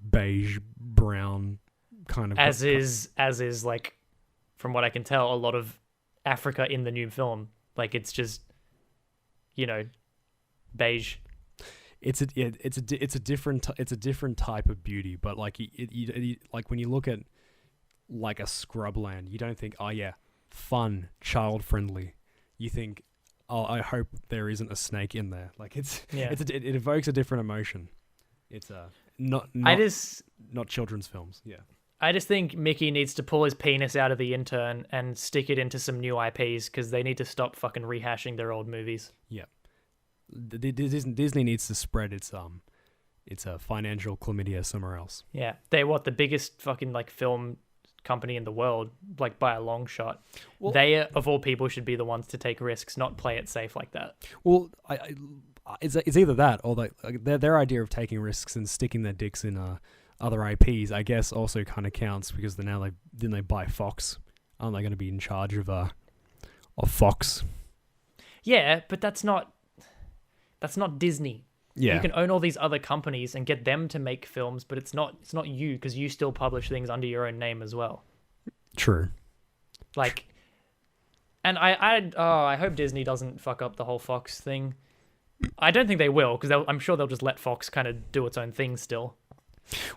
beige, brown, kind of. As is like, from what I can tell, a lot of Africa in the new film. Like it's just, beige. It's a different type of beauty. But like like when you look at like a scrubland, you don't think, oh yeah, fun, child friendly. You think, oh, I hope there isn't a snake in there. Like it evokes a different emotion. It's not children's films. Yeah. I just think Mickey needs to pull his penis out of the intern and stick it into some new IPs because they need to stop fucking rehashing their old movies. Yeah. Disney needs to spread its financial chlamydia somewhere else. Yeah, they're the biggest fucking like film company in the world, like by a long shot. Well, they of all people should be the ones to take risks, not play it safe like that. Well, it's either that or like their idea of taking risks and sticking their dicks in other IPs, I guess, also kind of counts because they buy Fox. Aren't they going to be in charge of Fox? Yeah, but that's not Disney. Yeah. You can own all these other companies and get them to make films, but it's not you because you still publish things under your own name as well. True. Like, and I hope Disney doesn't fuck up the whole Fox thing. I don't think they will because I'm sure they'll just let Fox kind of do its own thing still.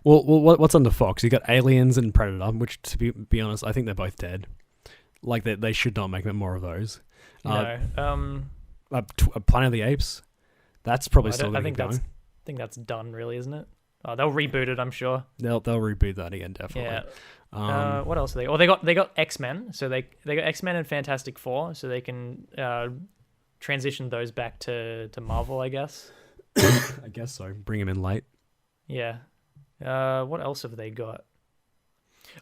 Well, what's under Fox? You got Aliens and Predator, which to be honest, I think they're both dead. Like they should not make more of those. No. Planet of the Apes. That's probably still going to go. I think that's done, really, isn't it? They'll reboot it, I'm sure. They'll reboot that again, definitely. Yeah. What else are they? Oh, they got X-Men. So they got X-Men and Fantastic Four, so they can transition those back to Marvel, I guess. I guess so. Bring them in late. Yeah. What else have they got?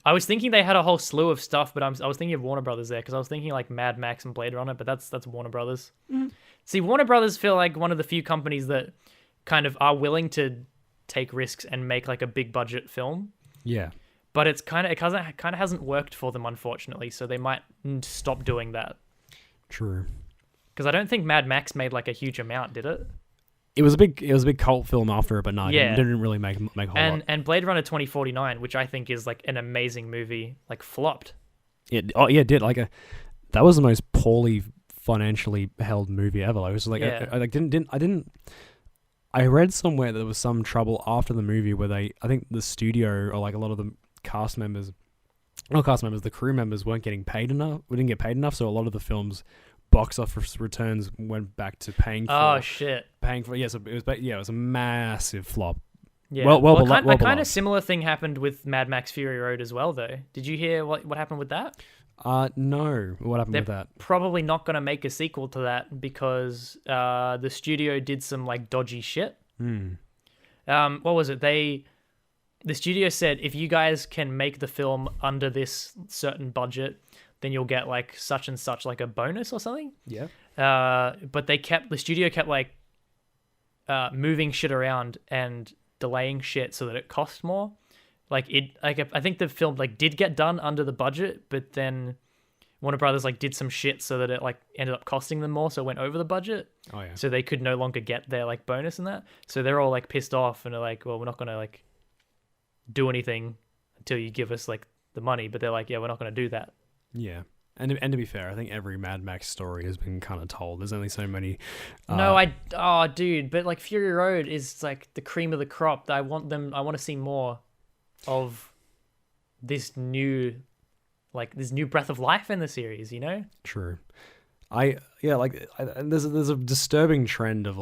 I was thinking they had a whole slew of stuff, but I was thinking of Warner Brothers there because I was thinking like Mad Max and Blade Runner, but that's Warner Brothers. Mm. See, Warner Brothers feel like one of the few companies that kind of are willing to take risks and make like a big budget film. Yeah. But it kind of hasn't worked for them, unfortunately. So they might stop doing that. True. Because I don't think Mad Max made like a huge amount, did it? It was a big cult film after it, but no, Yeah. it didn't really make a whole lot. And Blade Runner 2049, which I think is like an amazing movie, like flopped. It did. That was the most poorly financially held movie ever. Like, it was like I read somewhere that there was some trouble after the movie where I think the studio or like a lot of the the crew members weren't getting paid enough. We didn't get paid enough, so a lot of the film's box office returns went back to paying for. Oh shit! So it was a massive flop. Yeah. A kind of similar thing happened with Mad Max Fury Road as well, though. Did you hear what happened with that? No. What happened with that? Probably not going to make a sequel to that because the studio did some like dodgy shit. What was it? The studio said if you guys can make the film under this certain budget, then you'll get like such and such like a bonus or something. Yeah. But the studio kept like moving shit around and delaying shit so that it cost more. I think the film like did get done under the budget, but then Warner Brothers like did some shit so that it like ended up costing them more, so it went over the budget. Oh yeah. So they could no longer get their like bonus in that. So they're all like pissed off and they're like, well, we're not gonna like do anything until you give us like the money. But they're like, yeah, we're not gonna do that. Yeah. And to be fair, I think every Mad Max story has been kind of told. There's only so many. Dude, but like Fury Road is like the cream of the crop. I want to see more of this new like this new breath of life in the series, you know? True. And there's a disturbing trend of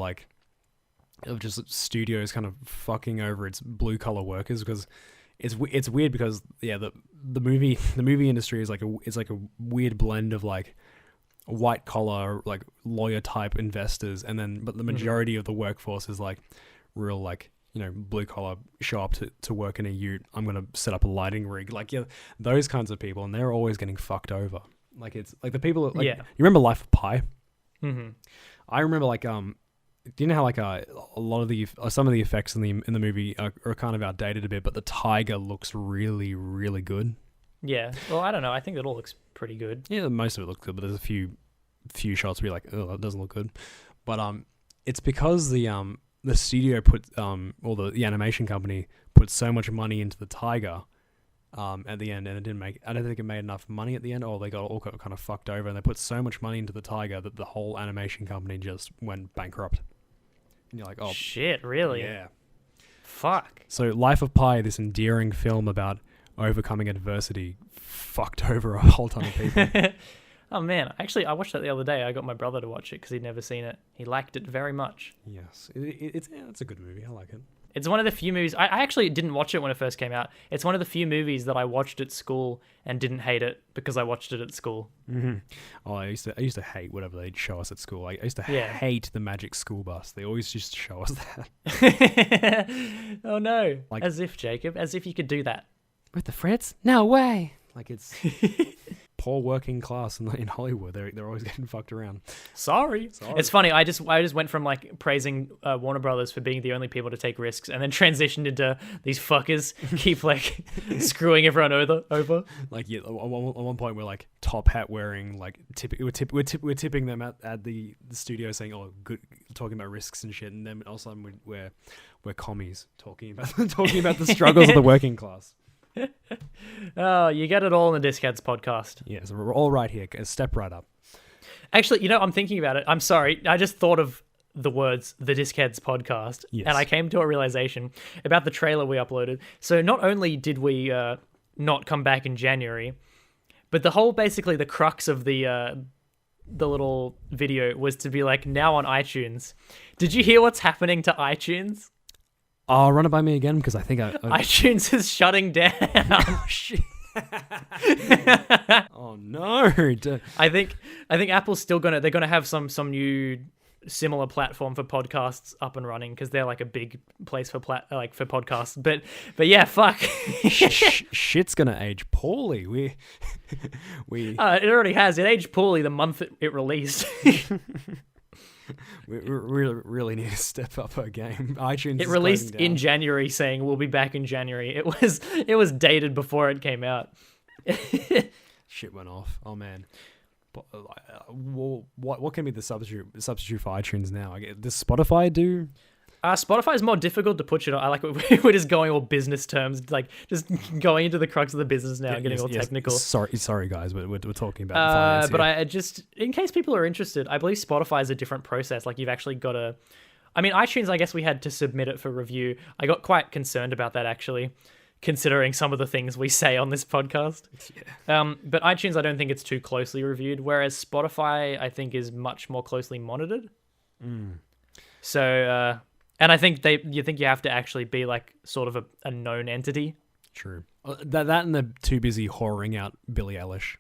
just studios kind of fucking over its blue collar workers, because it's weird because the movie industry is like a weird blend of like white collar like lawyer type investors, and then but the majority of the workforce is like real like, you know, blue collar, show up to work in a ute, I'm gonna set up a lighting rig, like, yeah, those kinds of people, and they're always getting fucked over. Like, it's like the people like, Yeah. you remember Life of Pi? Mm-hmm. I remember like do you know how like a lot of the some of the effects in the movie are kind of outdated a bit, but the tiger looks really, really good. Yeah. Well, I don't know. I think it all looks pretty good. Yeah, most of it looks good, but there's a few shots where you're like, oh, that doesn't look good. But it's because the studio put or the animation company put so much money into the tiger at the end, and it didn't make. I don't think it made enough money at the end, or they got all kind of fucked over, and they put so much money into the tiger that the whole animation company just went bankrupt. And you're like, oh shit, really? yeah. Fuck. So Life of Pi, this endearing film about overcoming adversity, fucked over a whole ton of people. Oh man, actually, I watched that the other day. I got my brother to watch it because he'd never seen it. He liked it very much. Yes, it's a good movie. I like it. It's one of the few movies. I actually didn't watch it when it first came out. It's one of the few movies that I watched at school and didn't hate it because I watched it at school. Mm-hmm. Oh, I used to hate whatever they'd show us at school. I used to hate the magic school bus. They always used to show us that. Oh no! Like, as if, Jacob, as if you could do that with the Fritz? No way! Like, it's poor working class in Hollywood. They're always getting fucked around. Sorry. It's funny. I just went from like praising Warner Brothers for being the only people to take risks, and then transitioned into these fuckers keep like screwing everyone over. Like, yeah, at one point we're like top hat wearing, like we're tipping them at the studio, saying, oh, good, talking about risks and shit, and then all of a sudden we're commies talking about the struggles of the working class. Oh, you get it all in the Discats podcast. Yeah, so we're all right here. Step right up. Actually, you know, I'm thinking about it. I'm sorry. I just thought of the words the Discats podcast, yes. And I came to a realization about the trailer we uploaded. So not only did we not come back in January, but basically the crux of the little video was to be like, now on iTunes. Did you hear what's happening to iTunes? Oh, run it by me again, because I think iTunes is shutting down. Oh, shit. Oh no! I think Apple's still they're gonna have some new similar platform for podcasts up and running, because they're like a big place for for podcasts. But yeah, fuck. Shit's gonna age poorly. We it already has. It aged poorly the month it released. We really need to step up our game. iTunes. It released in January, saying we'll be back in January. It was dated before it came out. Shit went off. Oh man. What can be the substitute for iTunes now? Does Spotify do? Spotify is more difficult to put shit on. I like we're just going all business terms, like just going into the crux of the business now, getting all technical. Sorry, guys, but we're talking about finance but here. I just, in case people are interested, I believe Spotify is a different process. Like, you've actually got to. I mean, iTunes, I guess we had to submit it for review. I got quite concerned about that, actually, considering some of the things we say on this podcast. Yeah. But iTunes, I don't think it's too closely reviewed, whereas Spotify, I think, is much more closely monitored. So. And I think you have to actually be like sort of a known entity. True. That and they're too busy whoring out Billie Eilish.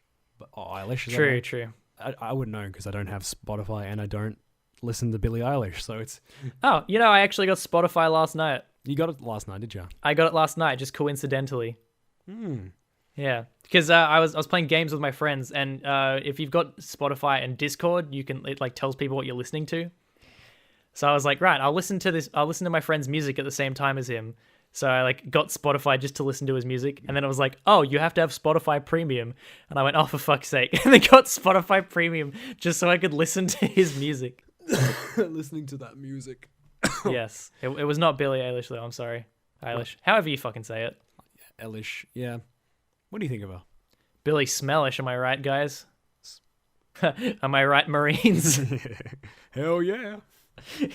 Eilish. True. I wouldn't know because I don't have Spotify and I don't listen to Billie Eilish. So it's. Oh, you know, I actually got Spotify last night. You got it last night, did you? I got it last night, just coincidentally. Yeah, because I was playing games with my friends, and if you've got Spotify and Discord, it like tells people what you're listening to. So I was like, right, I'll listen to my friend's music at the same time as him. So I like got Spotify just to listen to his music. And then it was like, oh, you have to have Spotify Premium. And I went, oh, for fuck's sake. And then got Spotify Premium just so I could listen to his music. Listening to that music. Yes. It was not Billie Eilish, though. I'm sorry. Eilish. However you fucking say it. Eilish, yeah. What do you think of her? Billie Smellish, am I right, guys? Am I right, Marines? Hell yeah. Oh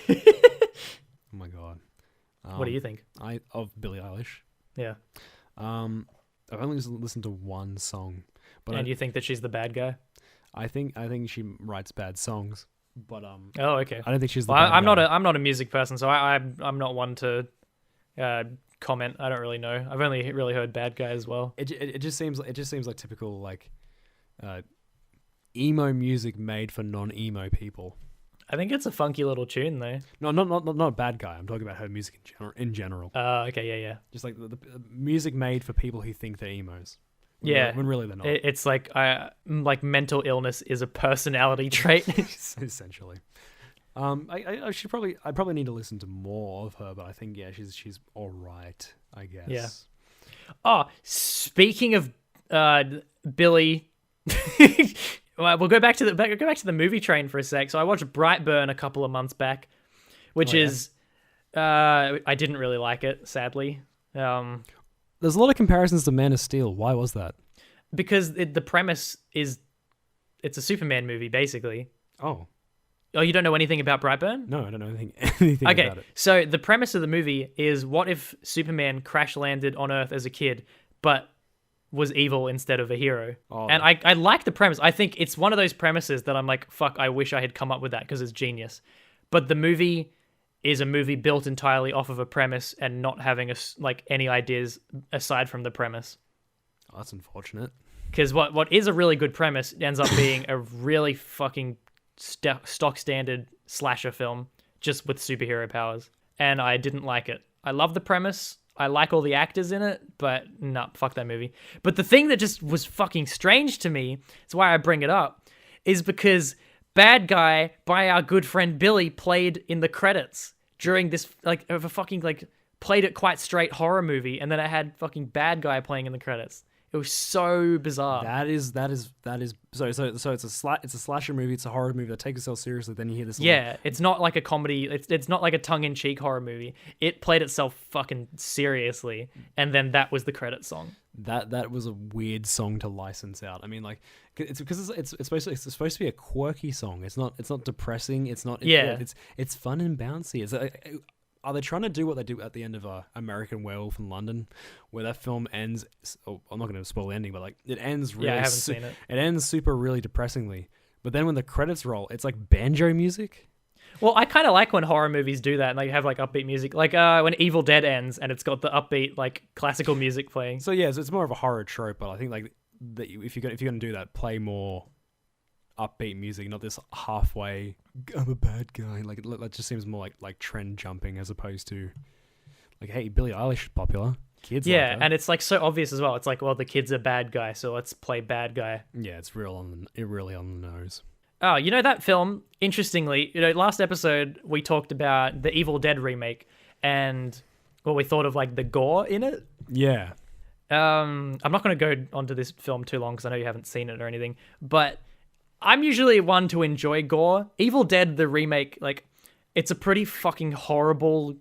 my god. What do you think? Of Billie Eilish? Yeah. I've only listened to one song, But And you think that she's the bad guy? I think she writes bad songs. But Oh, okay. I don't think she's the Well, bad guy. I'm not a music person, so I'm not one to comment. I don't really know. I've only really heard bad guy as well. It just seems like typical like emo music made for non-emo people. I think it's a funky little tune though. No, not bad guy. I'm talking about her music in general. Okay, yeah. Just like the music made for people who think they're emos. Yeah. When really they're not. It's like mental illness is a personality trait. Essentially. I probably need to listen to more of her, but I think she's all right, I guess. Yeah. Oh, speaking of Billy, well, we'll go back to the movie train for a sec. So I watched Brightburn a couple of months back, which is I didn't really like it, sadly. There's a lot of comparisons to Man of Steel. Why was that? Because the premise is it's a Superman movie, basically. Oh, you don't know anything about Brightburn? no, I don't know anything Okay, about it. so the premise of the movie is what if Superman crash landed on Earth as a kid, but was evil instead of a hero? Oh. And I like the premise. I think it's one of those premises that I'm like, fuck, I wish I had come up with that because it's genius. But the movie is a movie built entirely off of a premise and not having any ideas aside from the premise. Oh, that's unfortunate. Because what is a really good premise ends up being a really fucking stock standard slasher film just with superhero powers. And I didn't like it. I love the premise. I like all the actors in it, but nah, fuck that movie. But the thing that just was fucking strange to me, it's why I bring it up, is because Bad Guy by our good friend Billy played in the credits during this of a fucking played it quite straight horror movie, and then it had fucking Bad Guy playing in the credits. It was so bizarre. That is so it's a slasher movie. It's a horror movie that takes itself seriously. Then you hear this. Yeah, it's not like a comedy. It's not like a tongue-in-cheek horror movie. It played itself fucking seriously, and then that was the credit song. That was a weird song to license out. I mean, like it's because it's supposed to be a quirky song. It's not depressing. It's not. It's fun and bouncy. It's are they trying to do what they do at the end of American Werewolf in London, where that film ends? Oh, I'm not going to spoil the ending, but it ends really. Yeah, I haven't seen it. It ends super really depressingly, but then when the credits roll, it's like banjo music. Well, I kind of like when horror movies do that and they have upbeat music, like when Evil Dead ends and it's got the upbeat classical music playing. So yeah, it's more of a horror trope, but I think that if you're going to do that, play more upbeat music, not this halfway I'm a bad guy. That just seems more like trend jumping as opposed to hey, Billie Eilish is popular. Kids like her. And it's so obvious as well. It's well, the kid's a bad guy, so let's play bad guy. Yeah, it's really on the nose. Oh, that film, interestingly, last episode we talked about the Evil Dead remake and what we thought of the gore in it. Yeah. I'm not going to go onto this film too long because I know you haven't seen it or anything, but I'm usually one to enjoy gore. Evil Dead, the remake, it's a pretty fucking horrible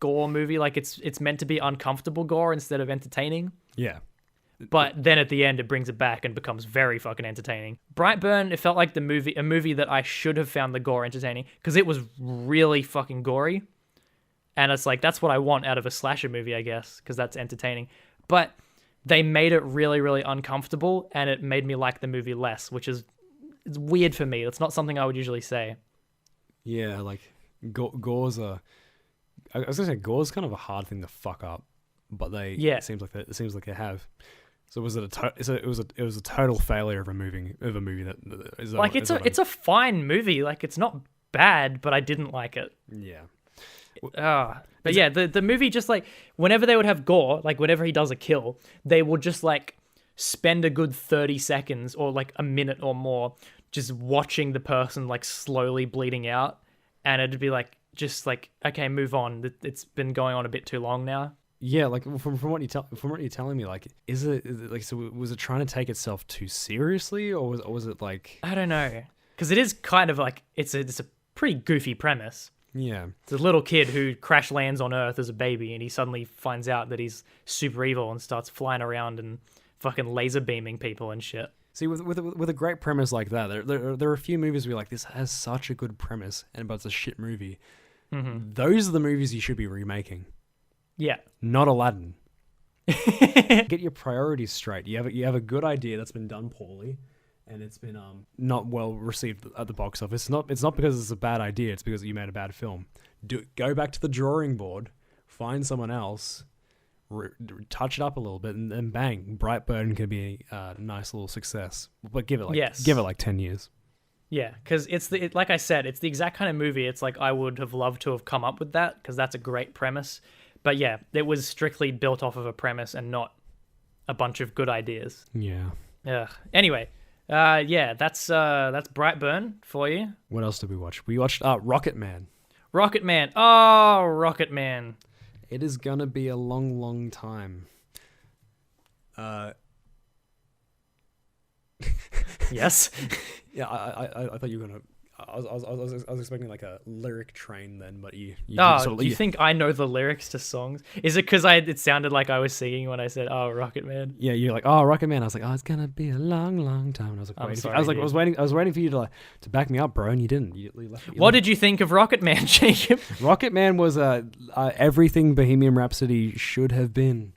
gore movie. It's meant to be uncomfortable gore instead of entertaining. Yeah. But then at the end, it brings it back and becomes very fucking entertaining. Brightburn, it felt like a movie that I should have found the gore entertaining because it was really fucking gory. And it's that's what I want out of a slasher movie, I guess, because that's entertaining. But they made it really, really uncomfortable, and it made me like the movie less, which is it's weird for me. It's not something I would usually say. Yeah, gore's I was gonna say gore's kind of a hard thing to fuck up, but it seems like they have. So was it it was a total failure of a movie that is it's a fine movie. It's not bad, but I didn't like it. Yeah. But yeah, the movie just whenever they would have gore, whenever he does a kill, they would just spend a good 30 seconds or a minute or more just watching the person slowly bleeding out, and it'd be okay, move on. It's been going on a bit too long now. Yeah, from what you're telling me, is it so was it trying to take itself too seriously, or was it I don't know, because it is kind of it's a pretty goofy premise. Yeah, it's a little kid who crash lands on Earth as a baby, and he suddenly finds out that he's super evil and starts flying around and fucking laser beaming people and shit. See, with a great premise like that, there are a few movies where this has such a good premise, but it's a shit movie. Mm-hmm. Those are the movies you should be remaking. Yeah. Not Aladdin. Get your priorities straight. You have a good idea that's been done poorly, and it's been not well received at the box office. It's not because it's a bad idea. It's because you made a bad film. Go back to the drawing board, find someone else, touch it up a little bit, and then bang, Brightburn could be a nice little success. But give it like 10 years. Yeah, because like I said, it's the exact kind of movie. It's like I would have loved to have come up with that because that's a great premise. But yeah, it was strictly built off of a premise and not a bunch of good ideas. Yeah. Yeah. Anyway, that's Brightburn for you. What else did we watch? We watched Rocket Man. Rocket Man. Oh, Rocket Man. It is gonna be a long, long time. Yes. Yeah, I thought you were gonna. I was expecting like a lyric train then, but you do you think I know the lyrics to songs? Is it because it sounded like I was singing when I said, "Oh, Rocket Man"? Yeah, you're like, "Oh, Rocket Man." I was like, "Oh, it's gonna be a long, long time." And I was like, I was waiting for you to back me up, bro, and you didn't. What did you think of Rocket Man, Jacob? Rocket Man was everything Bohemian Rhapsody should have been.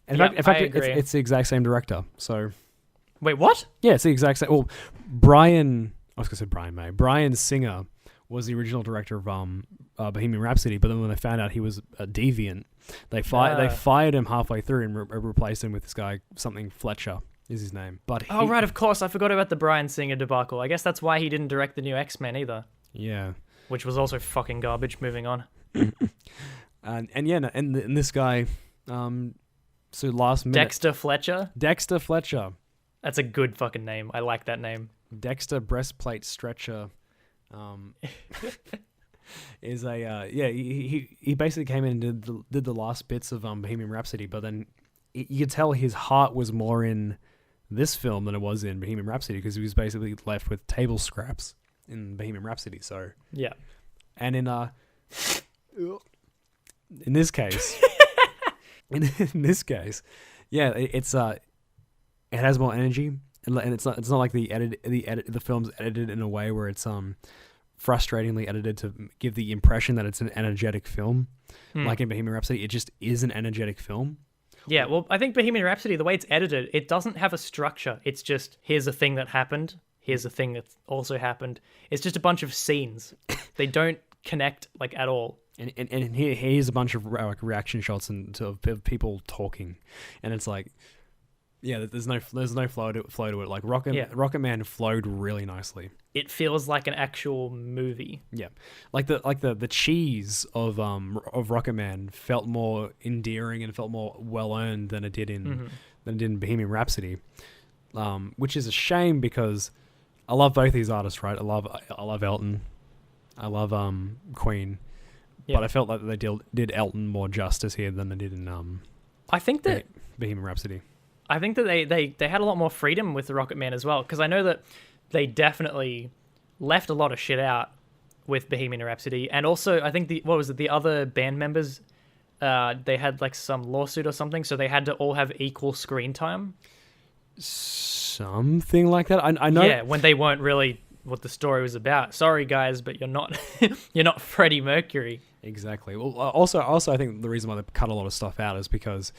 In fact, it's the exact same director. So, wait, what? Yeah, it's the exact same. Well, Brian. I was going to say Brian May. Brian Singer was the original director of Bohemian Rhapsody, but then when they found out he was a deviant, they fired him halfway through and replaced him with this guy, something Fletcher is his name. But right, of course. I forgot about the Brian Singer debacle. I guess that's why he didn't direct the new X-Men either. Yeah. Which was also fucking garbage. Moving on. and this guy, so last minute... Dexter Fletcher? Dexter Fletcher. That's a good fucking name. I like that name. Dexter Breastplate Stretcher is he basically came in and did the last bits of Bohemian Rhapsody, but then you could tell his heart was more in this film than it was in Bohemian Rhapsody because he was basically left with table scraps in Bohemian Rhapsody. So yeah, and in this case, in this case, yeah, it has more energy. And it's not like the film's edited in a way where it's frustratingly edited to give the impression that it's an energetic film. Like in Bohemian Rhapsody, it just is an energetic film. Yeah, well, I think Bohemian Rhapsody, the way it's edited, it doesn't have a structure. It's just, here's a thing that happened, here's a thing that also happened. It's just a bunch of scenes. They don't connect like at all. And here's a bunch of reaction shots of people talking, and it's like. Yeah, there's no flow to it. Like Rocket Man flowed really nicely. It feels like an actual movie. Yeah, like the cheese of Rocket Man felt more endearing and felt more well earned than it did in Bohemian Rhapsody, which is a shame because I love both these artists. Right, I love Elton, I love Queen, but I felt like they did Elton more justice here than they did in I think that Bohemian Rhapsody. I think that they had a lot more freedom with the Rocket Man as well, because I know that they definitely left a lot of shit out with Bohemian Rhapsody, and also I think the other band members, they had like some lawsuit or something, so they had to all have equal screen time. Something like that. I know. Yeah, when they weren't really what the story was about. Sorry guys, but you're not you're not Freddie Mercury. Exactly. Well, also I think the reason why they cut a lot of stuff out is because.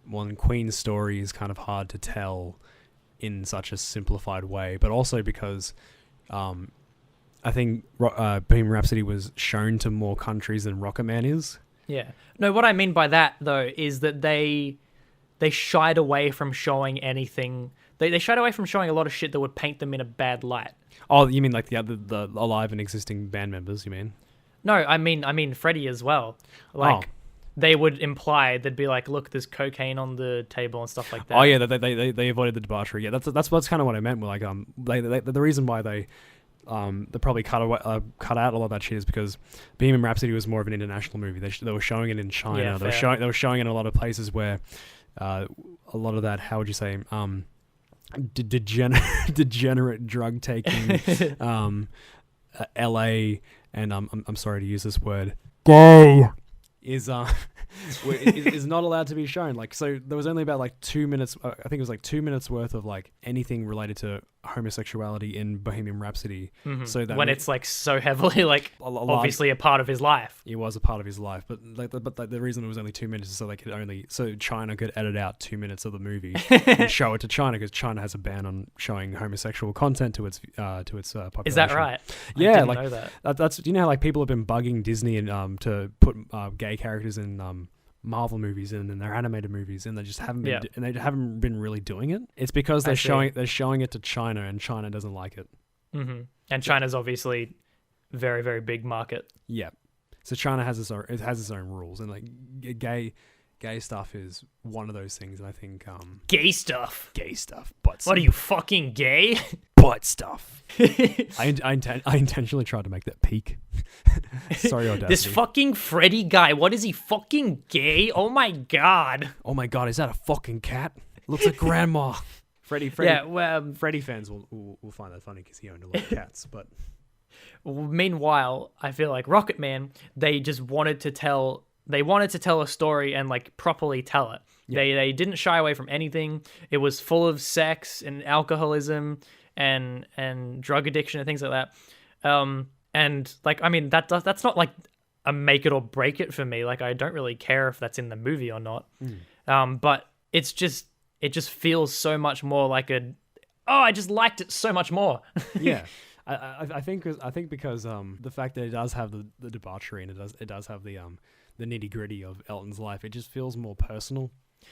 One, Queen's story is kind of hard to tell in such a simplified way, but also because I think Bohemian Rhapsody was shown to more countries than Rocket Man is. Yeah. No, what I mean by that, though, is that they shied away from showing anything. They shied away from showing a lot of shit that would paint them in a bad light. Oh, you mean like the alive and existing band members, you mean? No, I mean Freddie as well. Like... Oh. They would imply, they'd be like, look, there's cocaine on the table and stuff like that. Oh yeah, they avoided the debauchery. Yeah, that's kind of what I meant. Like the reason why they probably cut out a lot of that shit is because Bohemian Rhapsody was more of an international movie. They were showing it in China. Yeah, they were showing it in a lot of places where a lot of that, how would you say, degenerate drug taking, LA, and I'm sorry to use this word, gay. Is not allowed to be shown. Like, so there was only about like 2 minutes. I think it was like 2 minutes worth of like anything related to homosexuality in Bohemian Rhapsody. So that when it's like so heavily like obviously a part of his life. It was a part of his life, but the reason it was only 2 minutes is so China could edit out 2 minutes of the movie and show it to China, because China has a ban on showing homosexual content to its population. Is that right? Yeah, I didn't know that. That's you know how like people have been bugging Disney and to put gay characters in Marvel movies and in their animated movies, and they just haven't been and they haven't been really doing it. It's because they're showing it to China, and China doesn't like it. And China's obviously very, very big market. Yeah, so China has its own rules, and like gay stuff is one of those things. And I think gay stuff, butt stuff. What are you, fucking gay? Butt stuff. I intentionally tried to make that peak. Sorry, Audacity. This fucking Freddy guy, what is he, fucking gay? Oh my god. Oh my god, is that a fucking cat? Looks like grandma. Freddy. Yeah, well, Freddy fans will find that funny because he owned a lot of cats. But meanwhile, I feel like Rocket Man, they just wanted to tell a story and like properly tell it. Yeah. They didn't shy away from anything. It was full of sex and alcoholism and drug addiction and things like that. And like, I mean, that's not like a make it or break it for me. Like, I don't really care if that's in the movie or not. But it just feels so much more like I just liked it so much more. Yeah. I think because the fact that it does have the debauchery, and it does have the nitty gritty of Elton's life, it just feels more personal.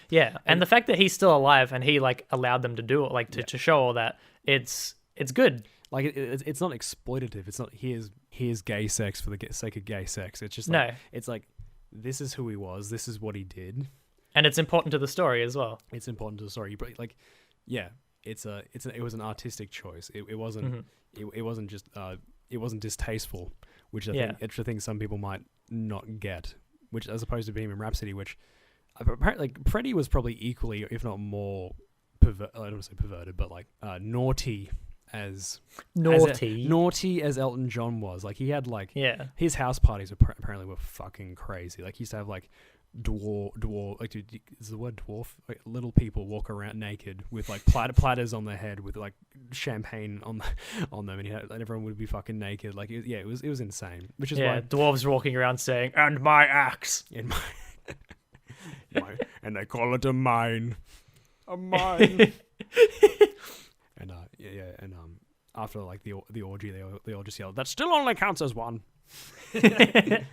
Yeah, and the fact that he's still alive and he like allowed them to do it, like to show all that, it's good. Like it's not exploitative. It's not here's gay sex for the sake of gay sex. It's just like, it's like, this is who he was. This is what he did, and it's important to the story as well. It's important to the story, but like, yeah, it was an artistic choice. It wasn't it wasn't just it wasn't distasteful, which I think some people might not get. Which, as opposed to Bohemian Rhapsody, which apparently like Freddie was probably equally, if not more, I don't want to say perverted, but like naughty as Elton John was. Like, he had like his house parties apparently were fucking crazy. Like, he used to have like dwarf like, is the word dwarf, like, little people walk around naked with like platters on their head with like champagne on them, and everyone would be fucking naked. Like, it was insane. Which is why dwarves walking around saying, "And my axe," and and they call it a mine. And and after like the orgy, they all just yelled, "That still only counts as one." But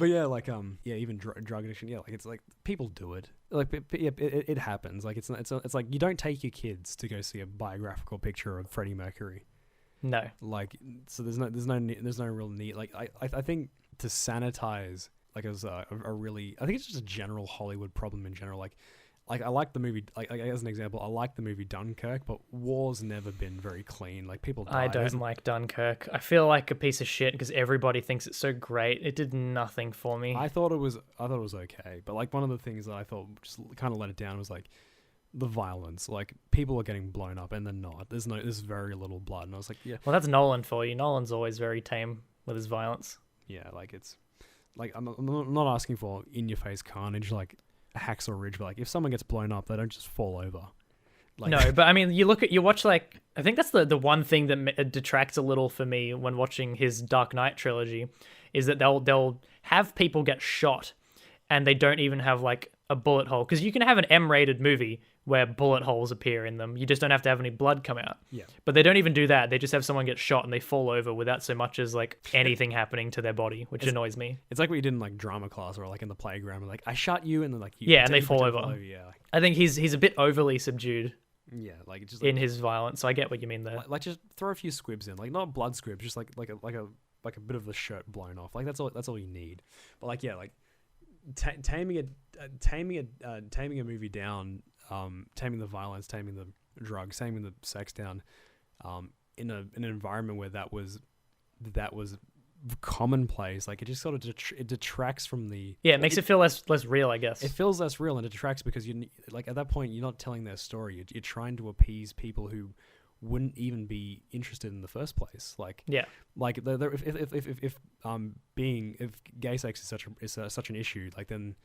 yeah, like even drug addiction, like, it's like people do it, like it happens. Like, it's like, you don't take your kids to go see a biographical picture of Freddie Mercury. No, like, so there's no real need. Like, I think to sanitize, like, as a really, I think it's just a general Hollywood problem in general. Like, I like the movie, like as an example, I like the movie Dunkirk, but war's never been very clean. Like, people die. I don't like Dunkirk. I feel like a piece of shit because everybody thinks it's so great. It did nothing for me. I thought it was okay, but like, one of the things that I thought just kind of let it down was like the violence. Like, people are getting blown up and they're not. There's very little blood, and I was like, yeah. Well, that's Nolan for you. Nolan's always very tame with his violence. Yeah, like, it's like, I'm not asking for in your face carnage like Hacksaw Ridge, but like, if someone gets blown up, they don't just fall over. Like, no, but I mean, you watch, like, I think that's the one thing that detracts a little for me when watching his Dark Knight trilogy, is that they'll have people get shot and they don't even have like a bullet hole, because you can have an M-rated movie where bullet holes appear in them. You just don't have to have any blood come out. Yeah. But they don't even do that. They just have someone get shot and they fall over without so much as like anything happening to their body, which annoys me. It's like what you did in like drama class or like in the playground, like, I shot you, and then like and they fall over. Yeah. I think he's a bit overly subdued. Yeah, like, just in his violence. So I get what you mean there. Like, just throw a few squibs in, like, not blood squibs, just like a bit of the shirt blown off. Like, that's all you need. But like, yeah, like taming a movie down, taming the violence, taming the drugs, taming the sex down, in an environment where that was commonplace. Like, it just sort of it detracts from the it makes it feel less real, I guess. It feels less real, and it detracts because you, like, at that point you're not telling their story. You're trying to appease people who wouldn't even be interested in the first place. Like, like, if gay sex is such an issue, like, then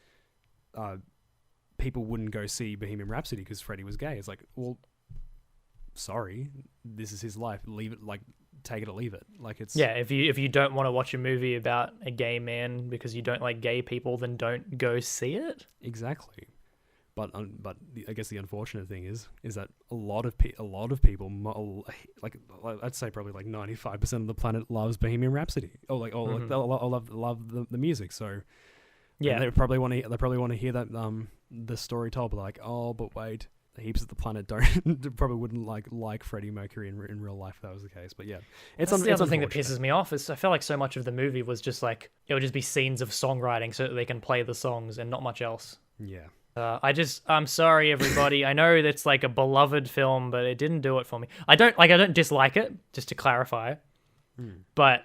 people wouldn't go see Bohemian Rhapsody because Freddie was gay. It's like, well, sorry, this is his life. Leave it, like, take it or leave it. Like, it's Yeah, if you don't want to watch a movie about a gay man because you don't like gay people, then don't go see it. exactly. But I guess the unfortunate thing is that a lot of people, like I'd say probably like 95% of the planet loves Bohemian Rhapsody, like they love the music. So Yeah, they probably want to hear that the story told, but like, oh, but wait, heaps of the planet don't probably wouldn't like Freddie Mercury in real life if that was the case. But yeah, that's the other thing that pisses me off is I feel like so much of the movie was just like it would just be scenes of songwriting so that they can play the songs and not much else. Yeah. I'm sorry, everybody. I know that's like a beloved film, but it didn't do it for me. I don't dislike it, just to clarify, but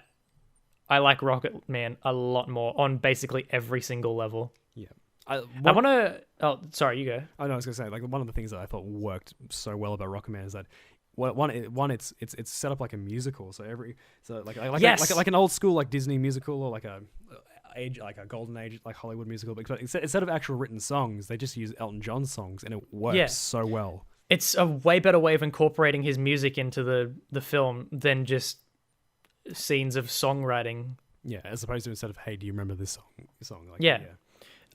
I like Rocket Man a lot more on basically every single level. Yeah. I want to. Oh, sorry, you go. I know. I was gonna say, like, one of the things that I thought worked so well about Rocket Man is that it's set up like a musical. So Yes. like an old school like Disney musical or like a golden age like Hollywood musical. But instead of actual written songs, they just use Elton John songs, and it works so well. It's a way better way of incorporating his music into the film than just scenes of songwriting. Yeah, as opposed to instead of, hey, do you remember this song? Like, Yeah.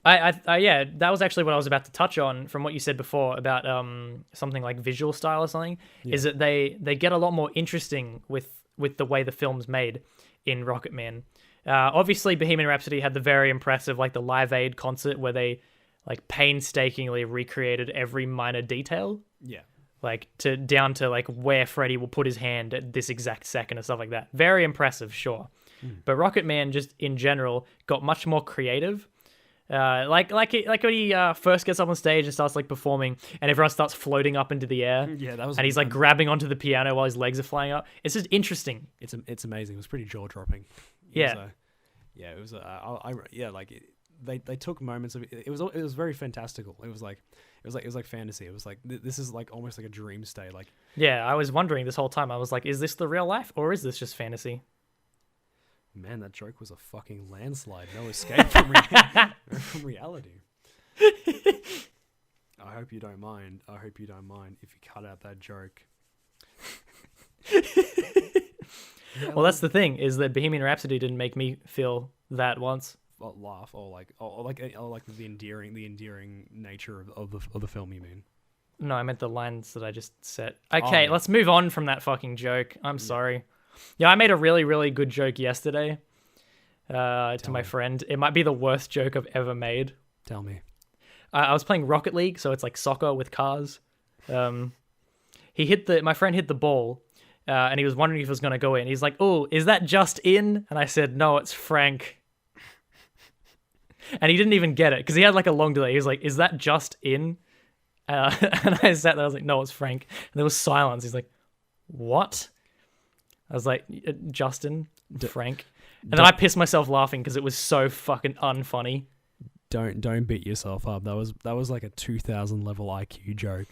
Yeah, that was actually what I was about to touch on from what you said before about something like visual style or something. Yeah. Is that they get a lot more interesting with the way the film's made in Rocket Man. Obviously, Bohemian Rhapsody had the very impressive like the Live Aid concert where they like painstakingly recreated every minor detail. Yeah. Like down to like where Freddie will put his hand at this exact second and stuff like that. Very impressive, sure. But Rocket Man just in general got much more creative. Like when he first gets up on stage and starts like performing, and everyone starts floating up into the air. Yeah, that was. And he's like grabbing onto the piano while his legs are flying up. It's just interesting. It's amazing. It was pretty jaw dropping. Yeah. It was. They took moments of it. It was very fantastical. It was like fantasy. It was like this is like almost like a dream state. Like, yeah, I was wondering this whole time. I was like, is this the real life or is this just fantasy? man, that joke was a fucking landslide. No escape from reality. I hope you don't mind. If you cut out that joke. Well, that's the thing, is that Bohemian Rhapsody didn't make me feel that once. Laugh or like the endearing nature of the film. You mean? No, I meant the lines that I just said. Okay, let's move on from that fucking joke. I'm sorry. Yeah, I made a really, really good joke yesterday to my friend. It might be the worst joke I've ever made. Tell me. I was playing Rocket League, so it's like soccer with cars. My friend hit the ball, and he was wondering if it was going to go in. He's like, "Oh, is that just in?" And I said, "No, it's Frank." And he didn't even get it because he had like a long delay. He was like, "Is that just in?" And I sat there. I was like, "No, it's Frank." And there was silence. He's like, "What?" I was like, "Justin, Frank." And then I pissed myself laughing because it was so fucking unfunny. Don't beat yourself up. That was like a 2000 level IQ joke.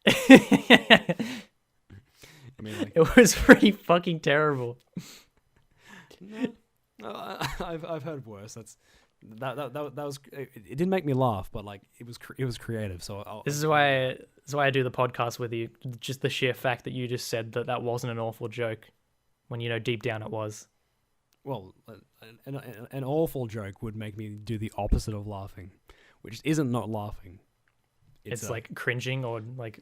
I mean, like, it was pretty fucking terrible. No, I've heard worse. That was it. Didn't make me laugh, but like it was creative. So this is why I do the podcast with you. Just the sheer fact that you just said that wasn't an awful joke, when you know deep down it was. Well, an awful joke would make me do the opposite of laughing, which isn't not laughing. It's like cringing or like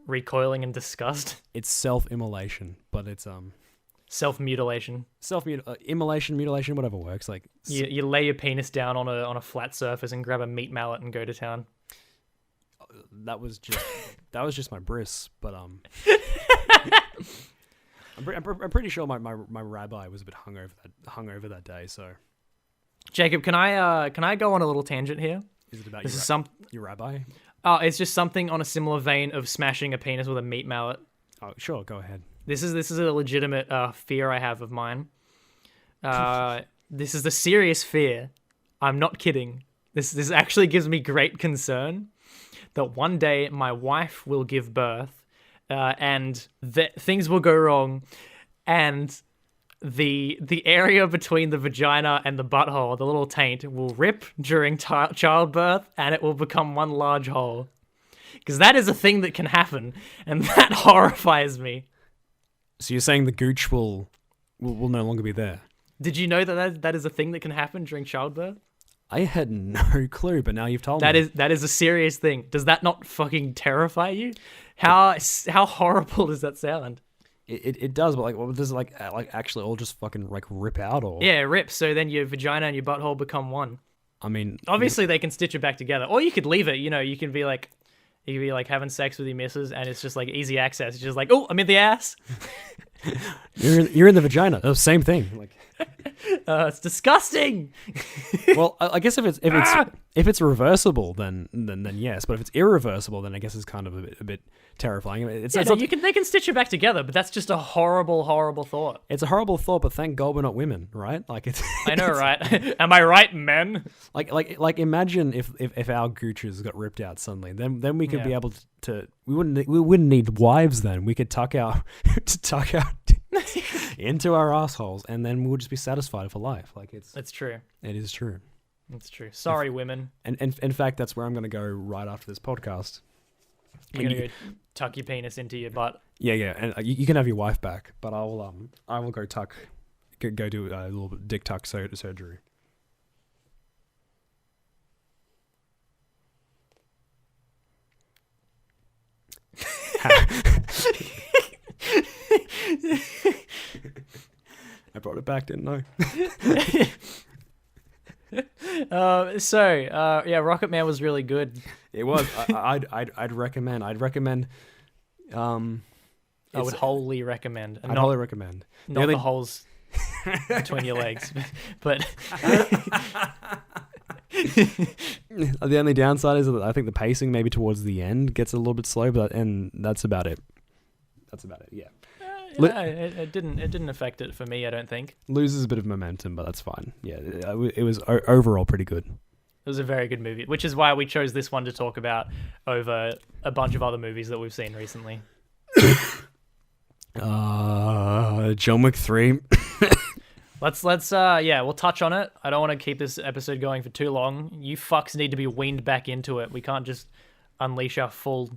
recoiling in disgust. It's self-immolation, but it's self-mutilation. Immolation, mutilation, whatever works. Like you lay your penis down on a flat surface and grab a meat mallet and go to town. That was just my bris, but I'm pretty sure my rabbi was a bit hungover that day. So, Jacob, can I go on a little tangent here? Is it about your rabbi? Oh, it's just something on a similar vein of smashing a penis with a meat mallet. Oh, sure, go ahead. This is a legitimate fear I have of mine. This is the serious fear. I'm not kidding. This actually gives me great concern that one day my wife will give birth. And things will go wrong, and the area between the vagina and the butthole, the little taint, will rip during childbirth, and it will become one large hole. because that is a thing that can happen, and that horrifies me. So you're saying the Gooch will no longer be there? Did you know that is a thing that can happen during childbirth? I had no clue, but now you've told me. That is a serious thing. Does that not fucking terrify you? How horrible does that sound? It does, but like, what does it like actually all just fucking like rip out or? Yeah, it rips. So then your vagina and your butthole become one. I mean, Obviously they can stitch it back together, or you could leave it. You know, you can be like having sex with your missus, and it's just like easy access. It's just like, oh, I'm in the ass. you're in the vagina. Oh, same thing. Like, it's disgusting. well, I guess if it's reversible, then yes. But if it's irreversible, then I guess it's kind of a bit terrifying. They can stitch it back together, but that's just a horrible thought. It's a horrible thought, but thank God we're not women, right? Like it's. I know, right? Am I right, men? Like imagine if our gooches got ripped out suddenly, then we could be able to we wouldn't need wives then. We could tuck our into our assholes, and then we'll just be satisfied for life. Like It's true. It is true. It's true. Sorry, women. And in fact, that's where I'm going to go right after this podcast. You're gonna go tuck your penis into your butt. Yeah, and you can have your wife back, but I will go do a little bit dick tuck surgery. I brought it back, didn't I? Rocket Man was really good. It was. I'd recommend. I would wholly recommend. I'd wholly recommend. Not the holes between your legs, but the only downside is that I think the pacing maybe towards the end gets a little bit slow, and that's about it. Yeah. It didn't affect it for me, I don't think. Loses a bit of momentum, but that's fine. Yeah, it was overall pretty good. It was a very good movie, which is why we chose this one to talk about over a bunch of other movies that we've seen recently. John Wick 3. We'll touch on it. I don't want to keep this episode going for too long. You fucks need to be weaned back into it. We can't just unleash our full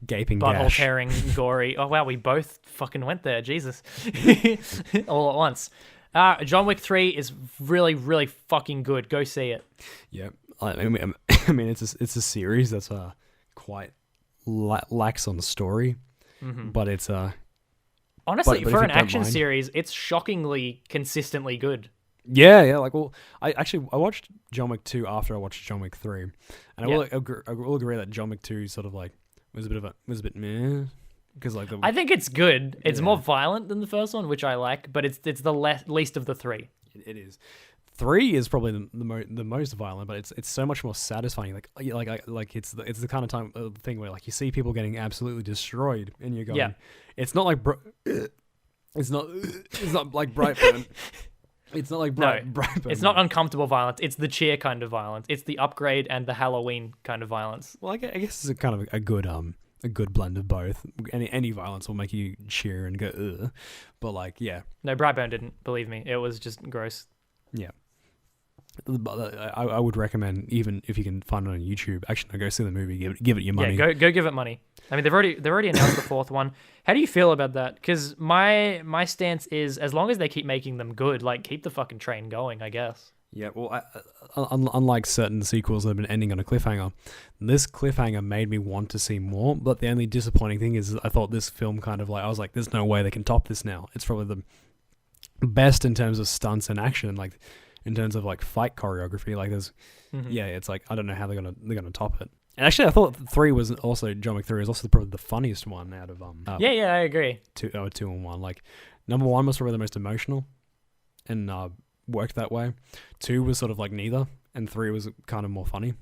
gaping butthole gash. tearing gory. Oh wow, we both fucking went there. Jesus. All at once. John Wick 3 is really, really fucking good. Go see it. Yeah, I mean, it's a series that's quite lax on the story, but it's honestly, but for an action series, it's shockingly consistently good. Yeah. Like, well, I watched John Wick 2 after I watched John Wick 3, and I will agree that John Wick 2 sort of like was a bit meh. Because like I think it's good. It's more violent than the first one, which I like, but it's the least of the three. It is. 3 is probably the most violent, but it's so much more satisfying. Like it's the kind of thing where like you see people getting absolutely destroyed, and you're going, it's not like it's not like Brightburn. It's not like Brightburn. It's not uncomfortable violence. It's the cheer kind of violence. It's the Upgrade and the Halloween kind of violence. Well, I guess it's kind of a good blend of both. Any violence will make you cheer and go, ugh. But like, yeah. No, Brightburn didn't, believe me. It was just gross. Yeah. I would recommend, even if you can find it on YouTube, actually, no, go see the movie. Give it your money. Yeah, go give it money. I mean, they've already announced the fourth one. How do you feel about that? Because my stance is, as long as they keep making them good, like, keep the fucking train going, I guess. Yeah, well, unlike certain sequels that have been ending on a cliffhanger, this cliffhanger made me want to see more, but the only disappointing thing is I thought this film kind of like, I was like, there's no way they can top this now. It's probably the best in terms of stunts and action, like in terms of like fight choreography. Like there's, it's like, I don't know how they're gonna top it. And actually, I thought 3 was also, John Wick 3 was also probably the funniest one out of I agree. 2 and 1. Like number 1 was probably the most emotional, and worked that way. 2 was sort of like neither, and 3 was kind of more funny.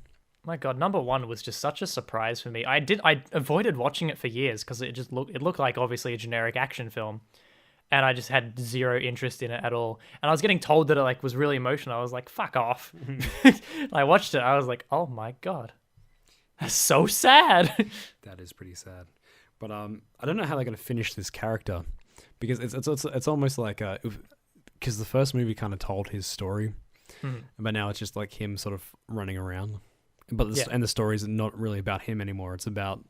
My God, number 1 was just such a surprise for me. I avoided watching it for years because it looked like obviously a generic action film, and I just had zero interest in it at all. And I was getting told that it like was really emotional. I was like, fuck off. I watched it. I was like, oh my God, that's so sad. That is pretty sad. But I don't know how they're gonna finish this character, because it's almost like because the first movie kind of told his story, but now it's just like him sort of running around, But and the story is not really about him anymore. It's about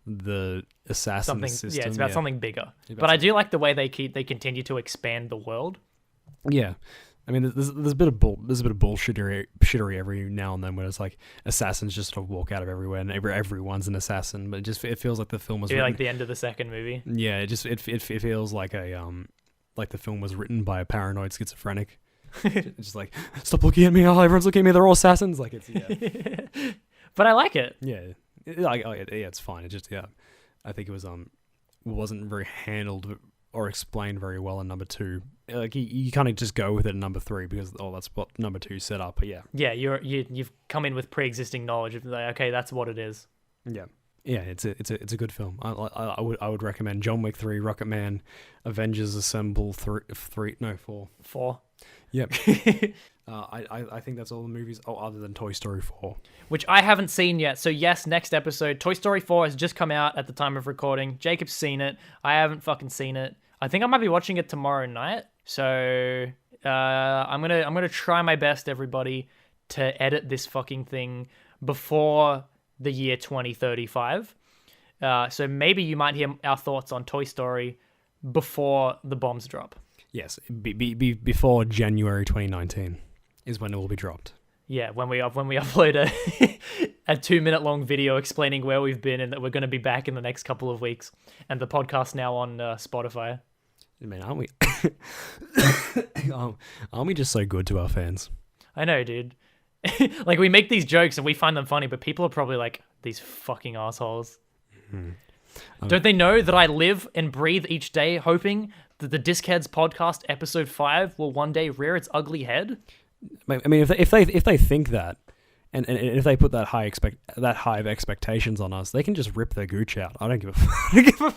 the assassin system. Yeah, it's about something bigger. But I do like the way they continue to expand the world. Yeah. I mean, there's a bit of bullshittery every now and then, where it's like assassins just sort of walk out of everywhere, and everyone's an assassin. But it feels like the film was like the end of the second movie. Yeah, it feels like like the film was written by a paranoid schizophrenic. It's just like, stop looking at me! Oh, everyone's looking at me! They're all assassins! Like it's But I like it. Yeah, it's fine. It just I think it wasn't very handled or explained very well in number 2. Like you kind of just go with it in number 3 because that's what number 2 set up. But yeah, you've come in with pre-existing knowledge of like, okay, that's what it is. Yeah, it's a good film. I would recommend John Wick 3, Rocket Man, Avengers Assemble 4. Yep. I think that's all the movies. Oh, other than Toy Story 4, which I haven't seen yet. So yes, next episode, Toy Story 4 has just come out at the time of recording. Jacob's seen it. I haven't fucking seen it. I think I might be watching it tomorrow night. So I'm gonna try my best, everybody, to edit this fucking thing before the year 2035. So maybe you might hear our thoughts on Toy Story before the bombs drop. Yes, before January 2019 is when it will be dropped. Yeah, when we upload a 2-minute long video explaining where we've been and that we're going to be back in the next couple of weeks, and the podcast now on Spotify. I mean, aren't we? Aren't we just so good to our fans? I know, dude. Like, we make these jokes and we find them funny, but people are probably like, these fucking assholes. Mm-hmm. Don't they know that I live and breathe each day hoping that the Discheads podcast episode 5 will one day rear its ugly head? I mean, if they think that, and if they put that high of expectations on us, they can just rip their gooch out. I don't give a fuck.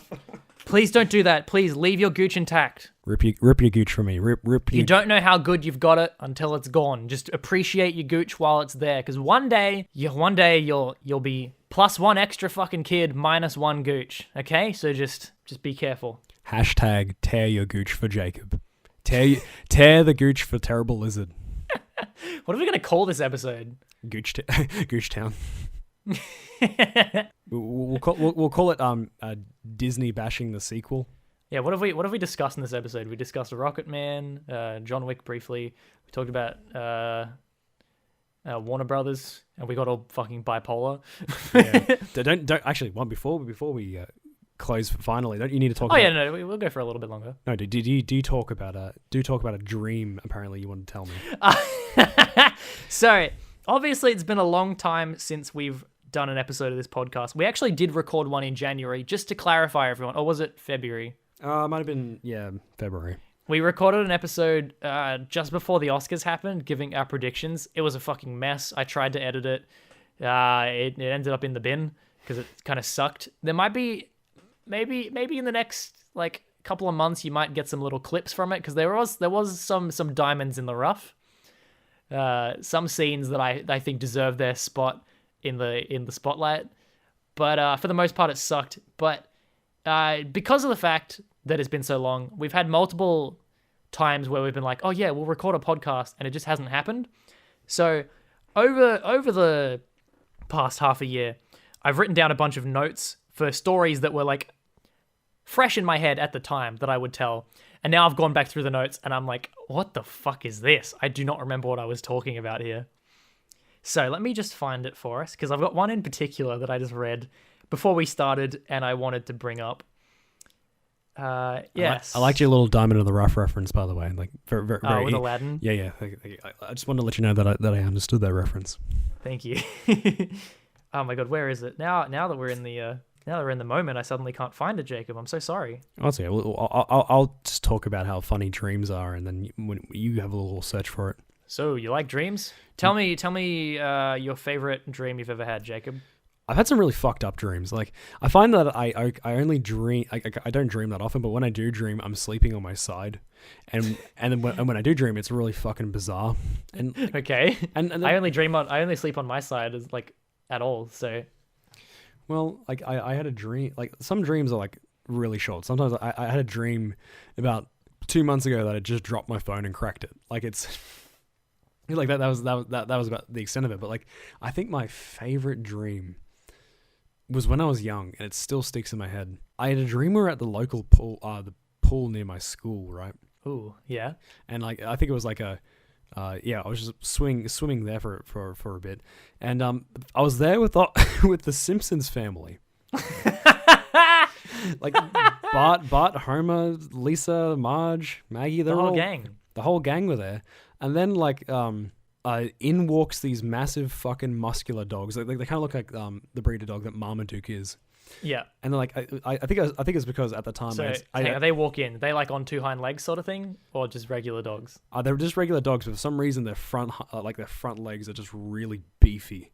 Please don't do that. Please leave your gooch intact. Rip your gooch from me. Rip. You don't know how good you've got it until it's gone. Just appreciate your gooch while it's there, because one day you'll be +1 extra fucking kid -1 gooch. Okay, so just be careful. Hashtag tear your gooch for Jacob. Tear the gooch for Terrible Lizard. What are we gonna call this episode? Gooch Town. we'll call it Disney bashing the sequel. Yeah, what have we discussed in this episode? We discussed Rocket Man, John Wick briefly. We talked about Warner Brothers, and we got all fucking bipolar. Yeah. Don't actually. One before we close finally. Don't you need to talk? No, we'll go for a little bit longer. No, do you talk about a dream? Apparently, you want to tell me. So obviously, it's been a long time since we've done an episode of this podcast. We actually did record one in January, just to clarify, everyone. Or was it February? It might have been February. We recorded an episode just before the Oscars happened, giving our predictions. It was a fucking mess. I tried to edit it. It ended up in the bin because it kind of sucked. There might be maybe in the next like couple of months you might get some little clips from it, because there was some diamonds in the rough. Some scenes that I think deserve their spot in the spotlight, but for the most part it sucked. But because of the fact that it's been so long, we've had multiple times where we've been like, oh yeah, we'll record a podcast, and it just hasn't happened. So over the past half a year, I've written down a bunch of notes for stories that were like fresh in my head at the time that I would tell. And now I've gone back through the notes and I'm like, what the fuck is this? I do not remember what I was talking about here. So let me just find it for us, because I've got one in particular that I just read before we started and I wanted to bring up. Yes. I liked your little diamond in the rough reference, by the way. Like very, very, with Aladdin? Yeah. I just wanted to let you know that I understood that reference. Thank you. Oh my god, where is it? Now that we're in the moment, I suddenly can't find it, Jacob. I'm so sorry. I'll just talk about how funny dreams are, and then when you have a little search for it. So you like dreams? Tell me your favorite dream you've ever had, Jacob. I've had some really fucked up dreams. Like, I find that I only dream. I don't dream that often, but when I do dream, I'm sleeping on my side, and then when I do dream, it's really fucking bizarre. And okay, and then, I only sleep on my side as like at all. So, well, like I had a dream. Like some dreams are like really short. Sometimes I had a dream about 2 months ago that I just dropped my phone and cracked it. Like it's Like that was about the extent of it. But like, I think my favorite dream was when I was young, and it still sticks in my head. I had a dream we were at the local pool, the pool near my school, right? Ooh, yeah. And like, I think it was like I was just swimming there for a bit, and I was there with with the Simpsons family, like Bart, Homer, Lisa, Marge, Maggie, The whole gang. the whole gang were there, and then like in walks these massive fucking muscular dogs. Like they kind of look like the breed of dog that Marmaduke is. Yeah. And then like I think it's because at the time So hang on, they walk in. They like on two hind legs sort of thing, or just regular dogs? they're just regular dogs, but for some reason their front legs are just really beefy.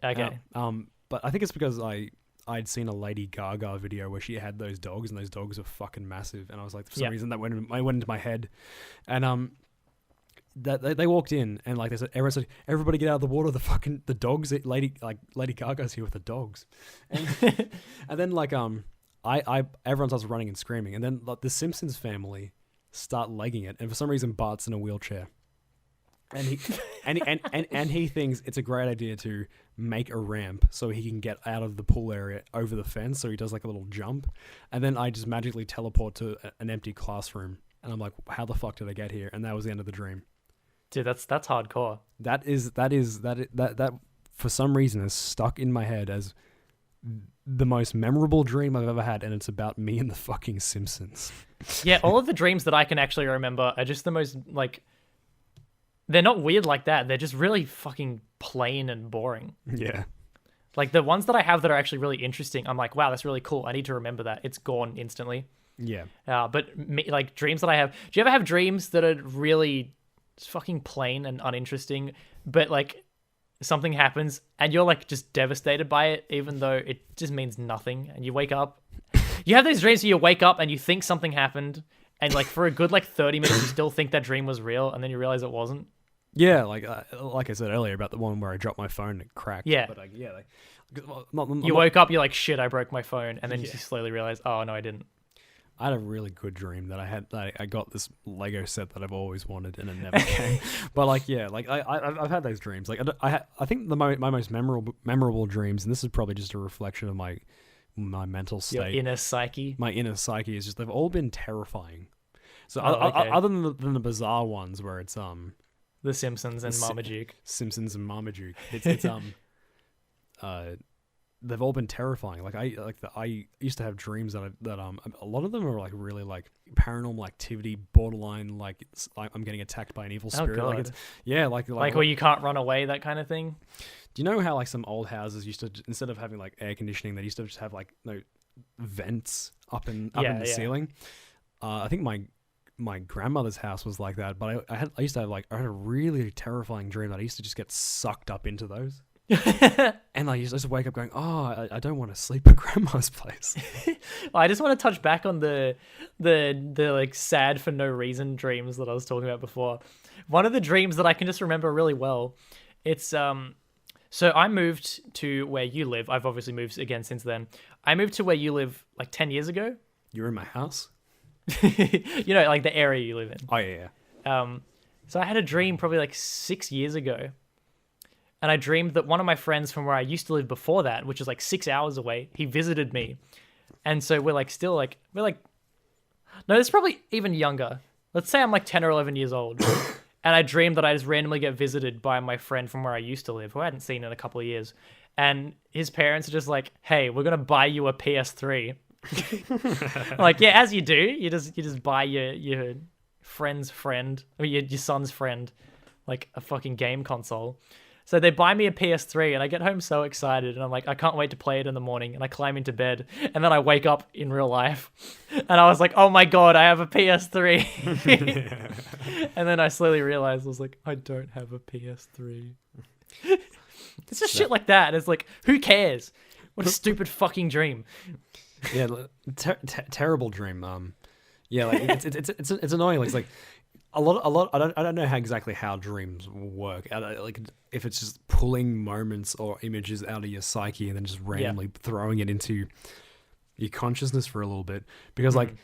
Okay. But I think it's because I'd seen a Lady Gaga video where she had those dogs, and those dogs are fucking massive. And I was like, for some reason that went into my head, and that they walked in, and like they said, everyone said, "Everybody get out of the water! The dogs, Lady Gaga's here with the dogs," and and then like everyone starts running and screaming, and then like, the Simpsons family start legging it, and for some reason Bart's in a wheelchair, and he and he thinks it's a great idea to make a ramp so he can get out of the pool area over the fence, so he does like a little jump, and then I just magically teleport to an empty classroom, and I'm like, how the fuck did I get here? And that was the end of the dream. Dude, that's hardcore. That for some reason is stuck in my head as the most memorable dream I've ever had, and it's about me and the fucking Simpsons. Yeah, all of the dreams that I can actually remember are just the most, like, they're not weird like that. They're just really fucking plain and boring. Yeah. Like, the ones that I have that are actually really interesting, I'm like, wow, that's really cool. I need to remember that. It's gone instantly. Yeah. But, like, dreams that I have... Do you ever have dreams that are really fucking plain and uninteresting, but, like, something happens and you're, like, just devastated by it, even though it just means nothing, and you wake up... You have these dreams where you wake up and you think something happened, and, like, for a good, like, 30 minutes, you still think that dream was real, and then you realize it wasn't. Yeah, like I said earlier about the one where I dropped my phone and it cracked. Yeah. But You woke up, you're like, shit, I broke my phone, and then you slowly realize, oh, no, I didn't. I had a really good dream that I got this Lego set that I've always wanted, and it never came. But like, yeah, like I've had those dreams. Like I think my most memorable dreams, and this is probably just a reflection of my mental state. Your inner psyche. My inner psyche is just they've all been terrifying. So okay. other than the bizarre ones where it's The Simpsons and Marmaduke. Simpsons and Marmaduke. It's they've all been terrifying. Like I used to have dreams that a lot of them are like really like paranormal activity, borderline like I'm getting attacked by an evil spirit. God. Like it's like where you can't run away, that kind of thing. Do you know how like some old houses used to, instead of having like air conditioning, they used to just have like vents up in the ceiling? I think my grandmother's house was like that, but I used to have I had a really terrifying dream that I used to just get sucked up into those. And I used to wake up going, oh, I don't want to sleep at grandma's place. Well, I just want to touch back on the like sad for no reason dreams that I was talking about before. One of the dreams that I can just remember really well, it's so I moved to where you live. I've obviously moved again since then. I moved to where you live like 10 years ago. You were in my house? You know, like the area you live in. Oh yeah. So I had a dream probably like 6 years ago. And I dreamed that one of my friends from where I used to live before that, which is like 6 hours away, he visited me. And so we're no, it's probably even younger. Let's say I'm like 10 or 11 years old. And I dreamed that I just randomly get visited by my friend from where I used to live, who I hadn't seen in a couple of years. And his parents are just like, hey, we're going to buy you a PS3. Like, yeah, as you do. You just buy your friend's friend, or your son's friend, like a fucking game console. So they buy me a PS3, and I get home so excited, and I'm like, I can't wait to play it in the morning, and I climb into bed, and then I wake up in real life, and I was like, oh my god, I have a PS3. And then I slowly realized, I was like, I don't have a PS3. It's just shit like that. It's like, who cares? What a stupid fucking dream. Yeah, terrible dream. Yeah, like it's annoying. It's like a lot. I don't know exactly how dreams work. Like if it's just pulling moments or images out of your psyche and then just randomly throwing it into your consciousness for a little bit. Because like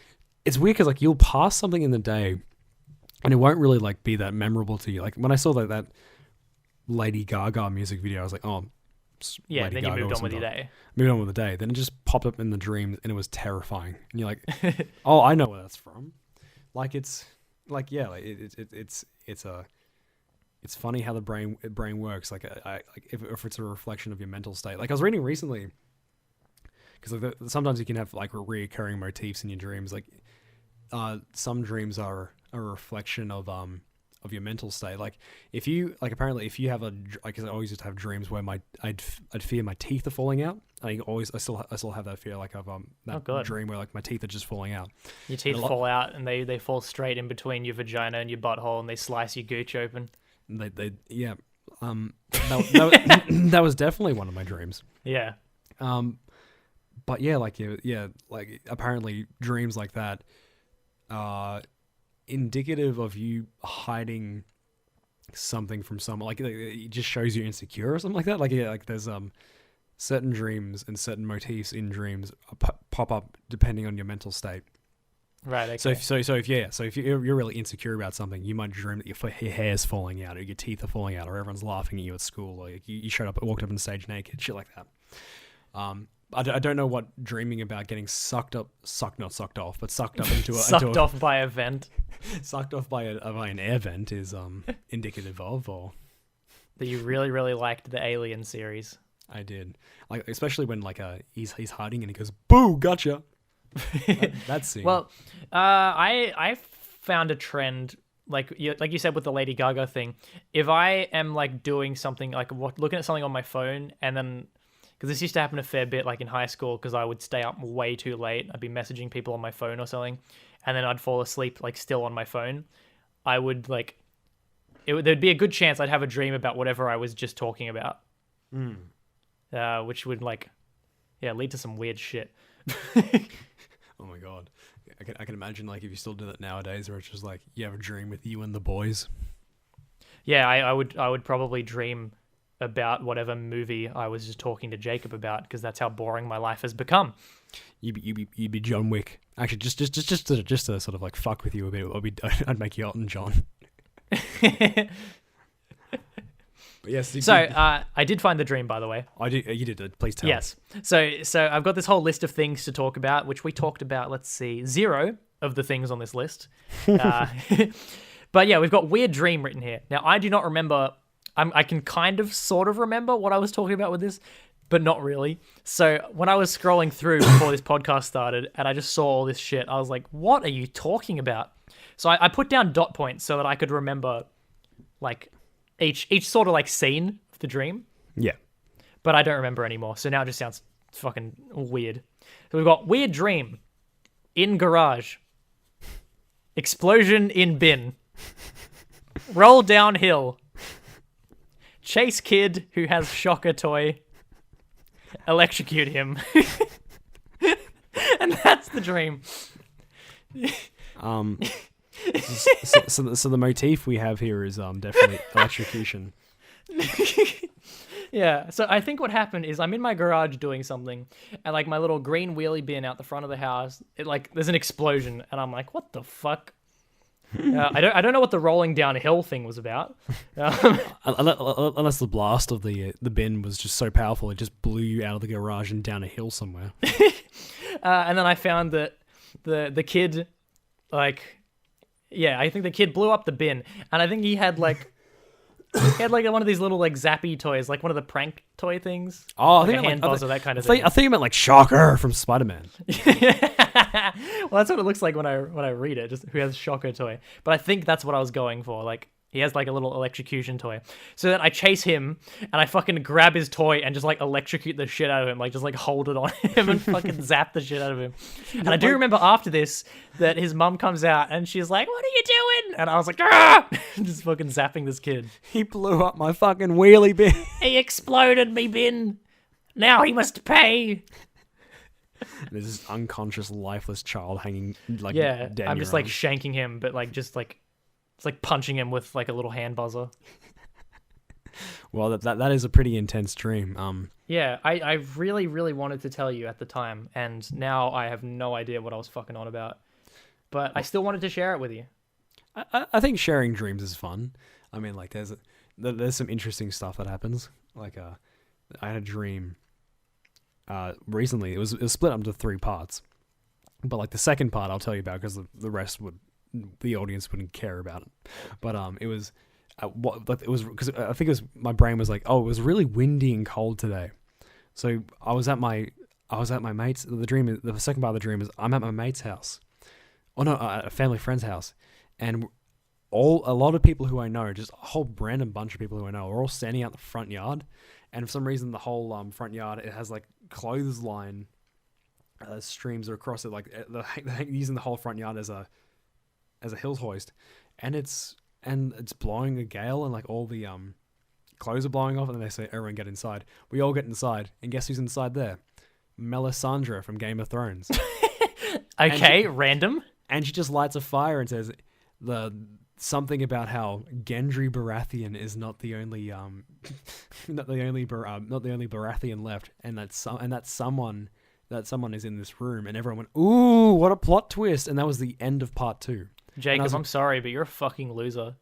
it's weird because like you'll pass something in the day and it won't really like be that memorable to you. Like when I saw that Lady Gaga music video, I was like, oh, Yeah, Lady then Gaga you moved or on with your something. day. Moved on with the day. Then it just popped up in the dream, and it was terrifying. And you're like, oh, I know where that's from. Like it's like yeah, like it's funny how the brain works. Like like if it's a reflection of your mental state. Like I was reading recently, because like sometimes you can have like reoccurring motifs in your dreams. Like some dreams are a reflection of your mental state. Like if you like apparently if you have like I always used to have dreams where I'd fear my teeth are falling out. I still have that fear like of that dream where like my teeth are just falling out. Your teeth fall out and they fall straight in between your vagina and your butthole and they slice your gooch open. They yeah. That was definitely one of my dreams. Yeah. But yeah, like apparently dreams like that are indicative of you hiding something from someone. Like it just shows you're insecure or something like that. Like yeah, like there's certain dreams and certain motifs in dreams pop up depending on your mental state. Right. Okay. So if you're really insecure about something, you might dream that your hair's falling out, or your teeth are falling out, or everyone's laughing at you at school, or you walked up on stage naked, shit like that. I don't know what dreaming about getting sucked up into sucked off by a vent, sucked off by an air vent is indicative of, or that you really really liked the Alien series. I did, like especially when like he's hiding and he goes boo gotcha. That scene. Well, I found a trend like you said with the Lady Gaga thing. If I am like doing something like looking at something on my phone, and then because this used to happen a fair bit like in high school, because I would stay up way too late. I'd be messaging people on my phone or something, and then I'd fall asleep like still on my phone. I would like there'd be a good chance I'd have a dream about whatever I was just talking about, which would like lead to some weird shit. Oh my god, I can imagine like if you still do that nowadays, where it's just like you have a dream with you and the boys. Yeah, I would probably dream about whatever movie I was just talking to Jacob about, because that's how boring my life has become. You'd be John Wick. Actually, just to sort of like fuck with you a bit. I'd make you Elton John. But yes. So I did find the dream, by the way. I did. You did. Please tell. Yes. So I've got this whole list of things to talk about, which we talked about. Let's see, 0 of the things on this list. But yeah, we've got weird dream written here. Now I do not remember. I can kind of sort of remember what I was talking about with this, but not really. So when I was scrolling through before this podcast started, and I just saw all this shit, I was like, "What are you talking about?" So I put down dot points so that I could remember, like, each sort of like scene of the dream. Yeah. But I don't remember anymore. So now it just sounds fucking weird. So we've got weird dream in garage, explosion in bin, roll downhill, chase kid who has shocker toy, electrocute him. And that's the dream. So the motif we have here is definitely electrocution. Yeah, so I think what happened is I'm in my garage doing something, and like my little green wheelie bin out the front of the house, there's an explosion, and I'm like, what the fuck? I don't know what the rolling downhill thing was about. Unless the blast of the bin was just so powerful, it just blew you out of the garage and down a hill somewhere. And then I found that the kid, like, yeah, I think the kid blew up the bin, and I think he had like one of these little like zappy toys, like one of the prank toy things. Oh, like I think a hand buzzer, that kind of thing. I think you meant like Shocker from Spider-Man. Well, that's what it looks like when I read it. Just who has shocker toy, but I think that's what I was going for. Like he has like a little electrocution toy. So then I chase him and I fucking grab his toy and just like electrocute the shit out of him. Like just like hold it on him and fucking zap the shit out of him. And I do remember after this that his mum comes out and she's like, "What are you doing?" And I was like, "Ah!" Just fucking zapping this kid. He blew up my fucking wheelie bin. He exploded me bin. Now he must pay. There's this unconscious, lifeless child hanging like dead. I'm just like shanking him, but like just like it's like punching him with like a little hand buzzer. Well, that is a pretty intense dream. Yeah, I really, really wanted to tell you at the time, and now I have no idea what I was fucking on about. But I still wanted to share it with you. I think sharing dreams is fun. I mean, like there's some interesting stuff that happens. Like I had a dream recently. It was split up into 3 parts, but like the second part I'll tell you about because the rest the audience wouldn't care about it. But it was it was because I think it was my brain was like, oh, it was really windy and cold today. So I was at my mate's. The second part of the dream is I'm at my mate's house. Oh no, a family friend's house, and a lot of people who I know, just a whole random bunch of people who I know, are all standing out in the front yard, and for some reason the whole front yard, it has like clothesline streams across it, like they're using the whole front yard as a hill hoist, and it's blowing a gale, and like all the clothes are blowing off, and then they say everyone get inside. We all get inside, and guess who's inside there? Melisandre from Game of Thrones. Okay, random. And she just lights a fire and says something about how Gendry Baratheon is not the only not the only Baratheon left, and that someone is in this room, and everyone went, "Ooh, what a plot twist!" And that was the end of part 2. Jacob, I'm sorry, but you're a fucking loser.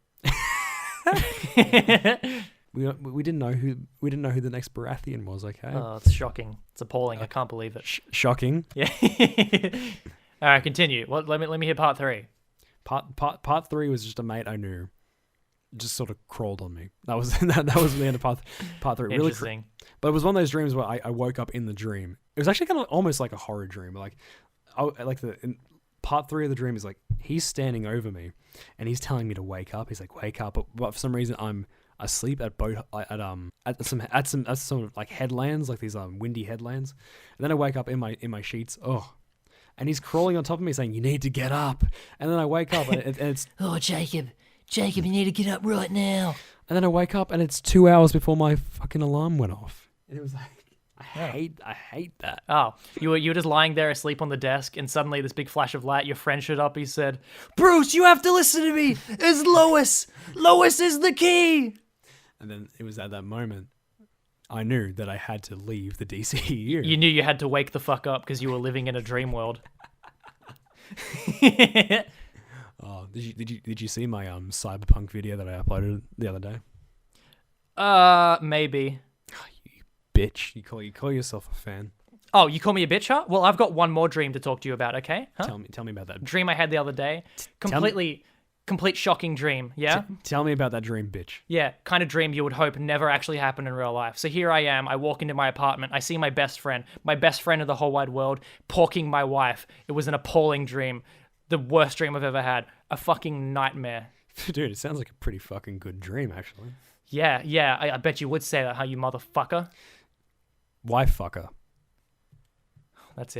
We didn't know who the next Baratheon was. Okay. Oh, it's shocking. It's appalling. I can't believe it. Shocking. Yeah. All right, continue. Well, let me hear part 3. Part 3 was just a mate I knew, just sort of crawled on me. That was that was the end of part 3. Interesting. But it was one of those dreams where I woke up in the dream. It was actually kind of almost like a horror dream. Like, in part 3 of the dream is like he's standing over me, and he's telling me to wake up. He's like, wake up, but for some reason I'm asleep at some like headlands, like these windy headlands, and then I wake up in my sheets. Oh. And he's crawling on top of me saying, you need to get up. And then I wake up and it's... Oh, Jacob, you need to get up right now. And then I wake up and it's 2 hours before my fucking alarm went off. And it was like, I hate that. Oh, you were just lying there asleep on the desk, and suddenly this big flash of light, your friend showed up. He said, Bruce, you have to listen to me. It's Lois. Lois is the key. And then it was at that moment I knew that I had to leave the DCU. You knew you had to wake the fuck up because you were living in a dream world. Oh, did you see my cyberpunk video that I uploaded the other day? Maybe. Oh, you bitch! You call yourself a fan? Oh, you call me a bitch, huh? Well, I've got one more dream to talk to you about. Okay? Huh? Tell me about that dream I had the other day. Complete shocking dream, yeah? Tell me about that dream, bitch. Yeah, kind of dream you would hope never actually happened in real life. So here I am, I walk into my apartment, I see my best friend in the whole wide world, porking my wife. It was an appalling dream. The worst dream I've ever had. A fucking nightmare. Dude, it sounds like a pretty fucking good dream, actually. Yeah, I bet you would say that, huh, you motherfucker? Wife fucker. That's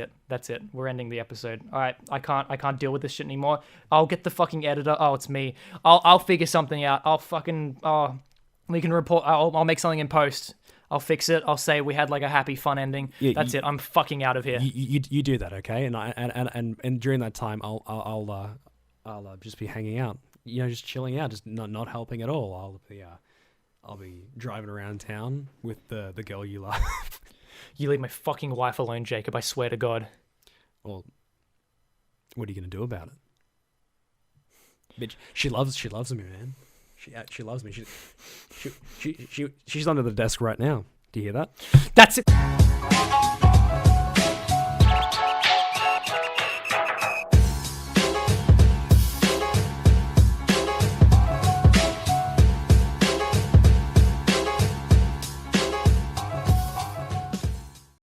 it. We're ending the episode. All right, I can't deal with this shit anymore. I'll get the fucking editor. Oh, it's me. I'll figure something out. We can report. I'll make something in post. I'll fix it. I'll say we had like a happy, fun ending. Yeah, that's it. I'm fucking out of here. You do that, okay? And during that time, I'll just be hanging out. You know, just chilling out, just not helping at all. I'll be driving around town with the girl you love. You leave my fucking wife alone, Jacob. I swear to God. Well, what are you gonna do about it? Bitch, she loves me, man. She loves me. She's under the desk right now. Do you hear that? That's it.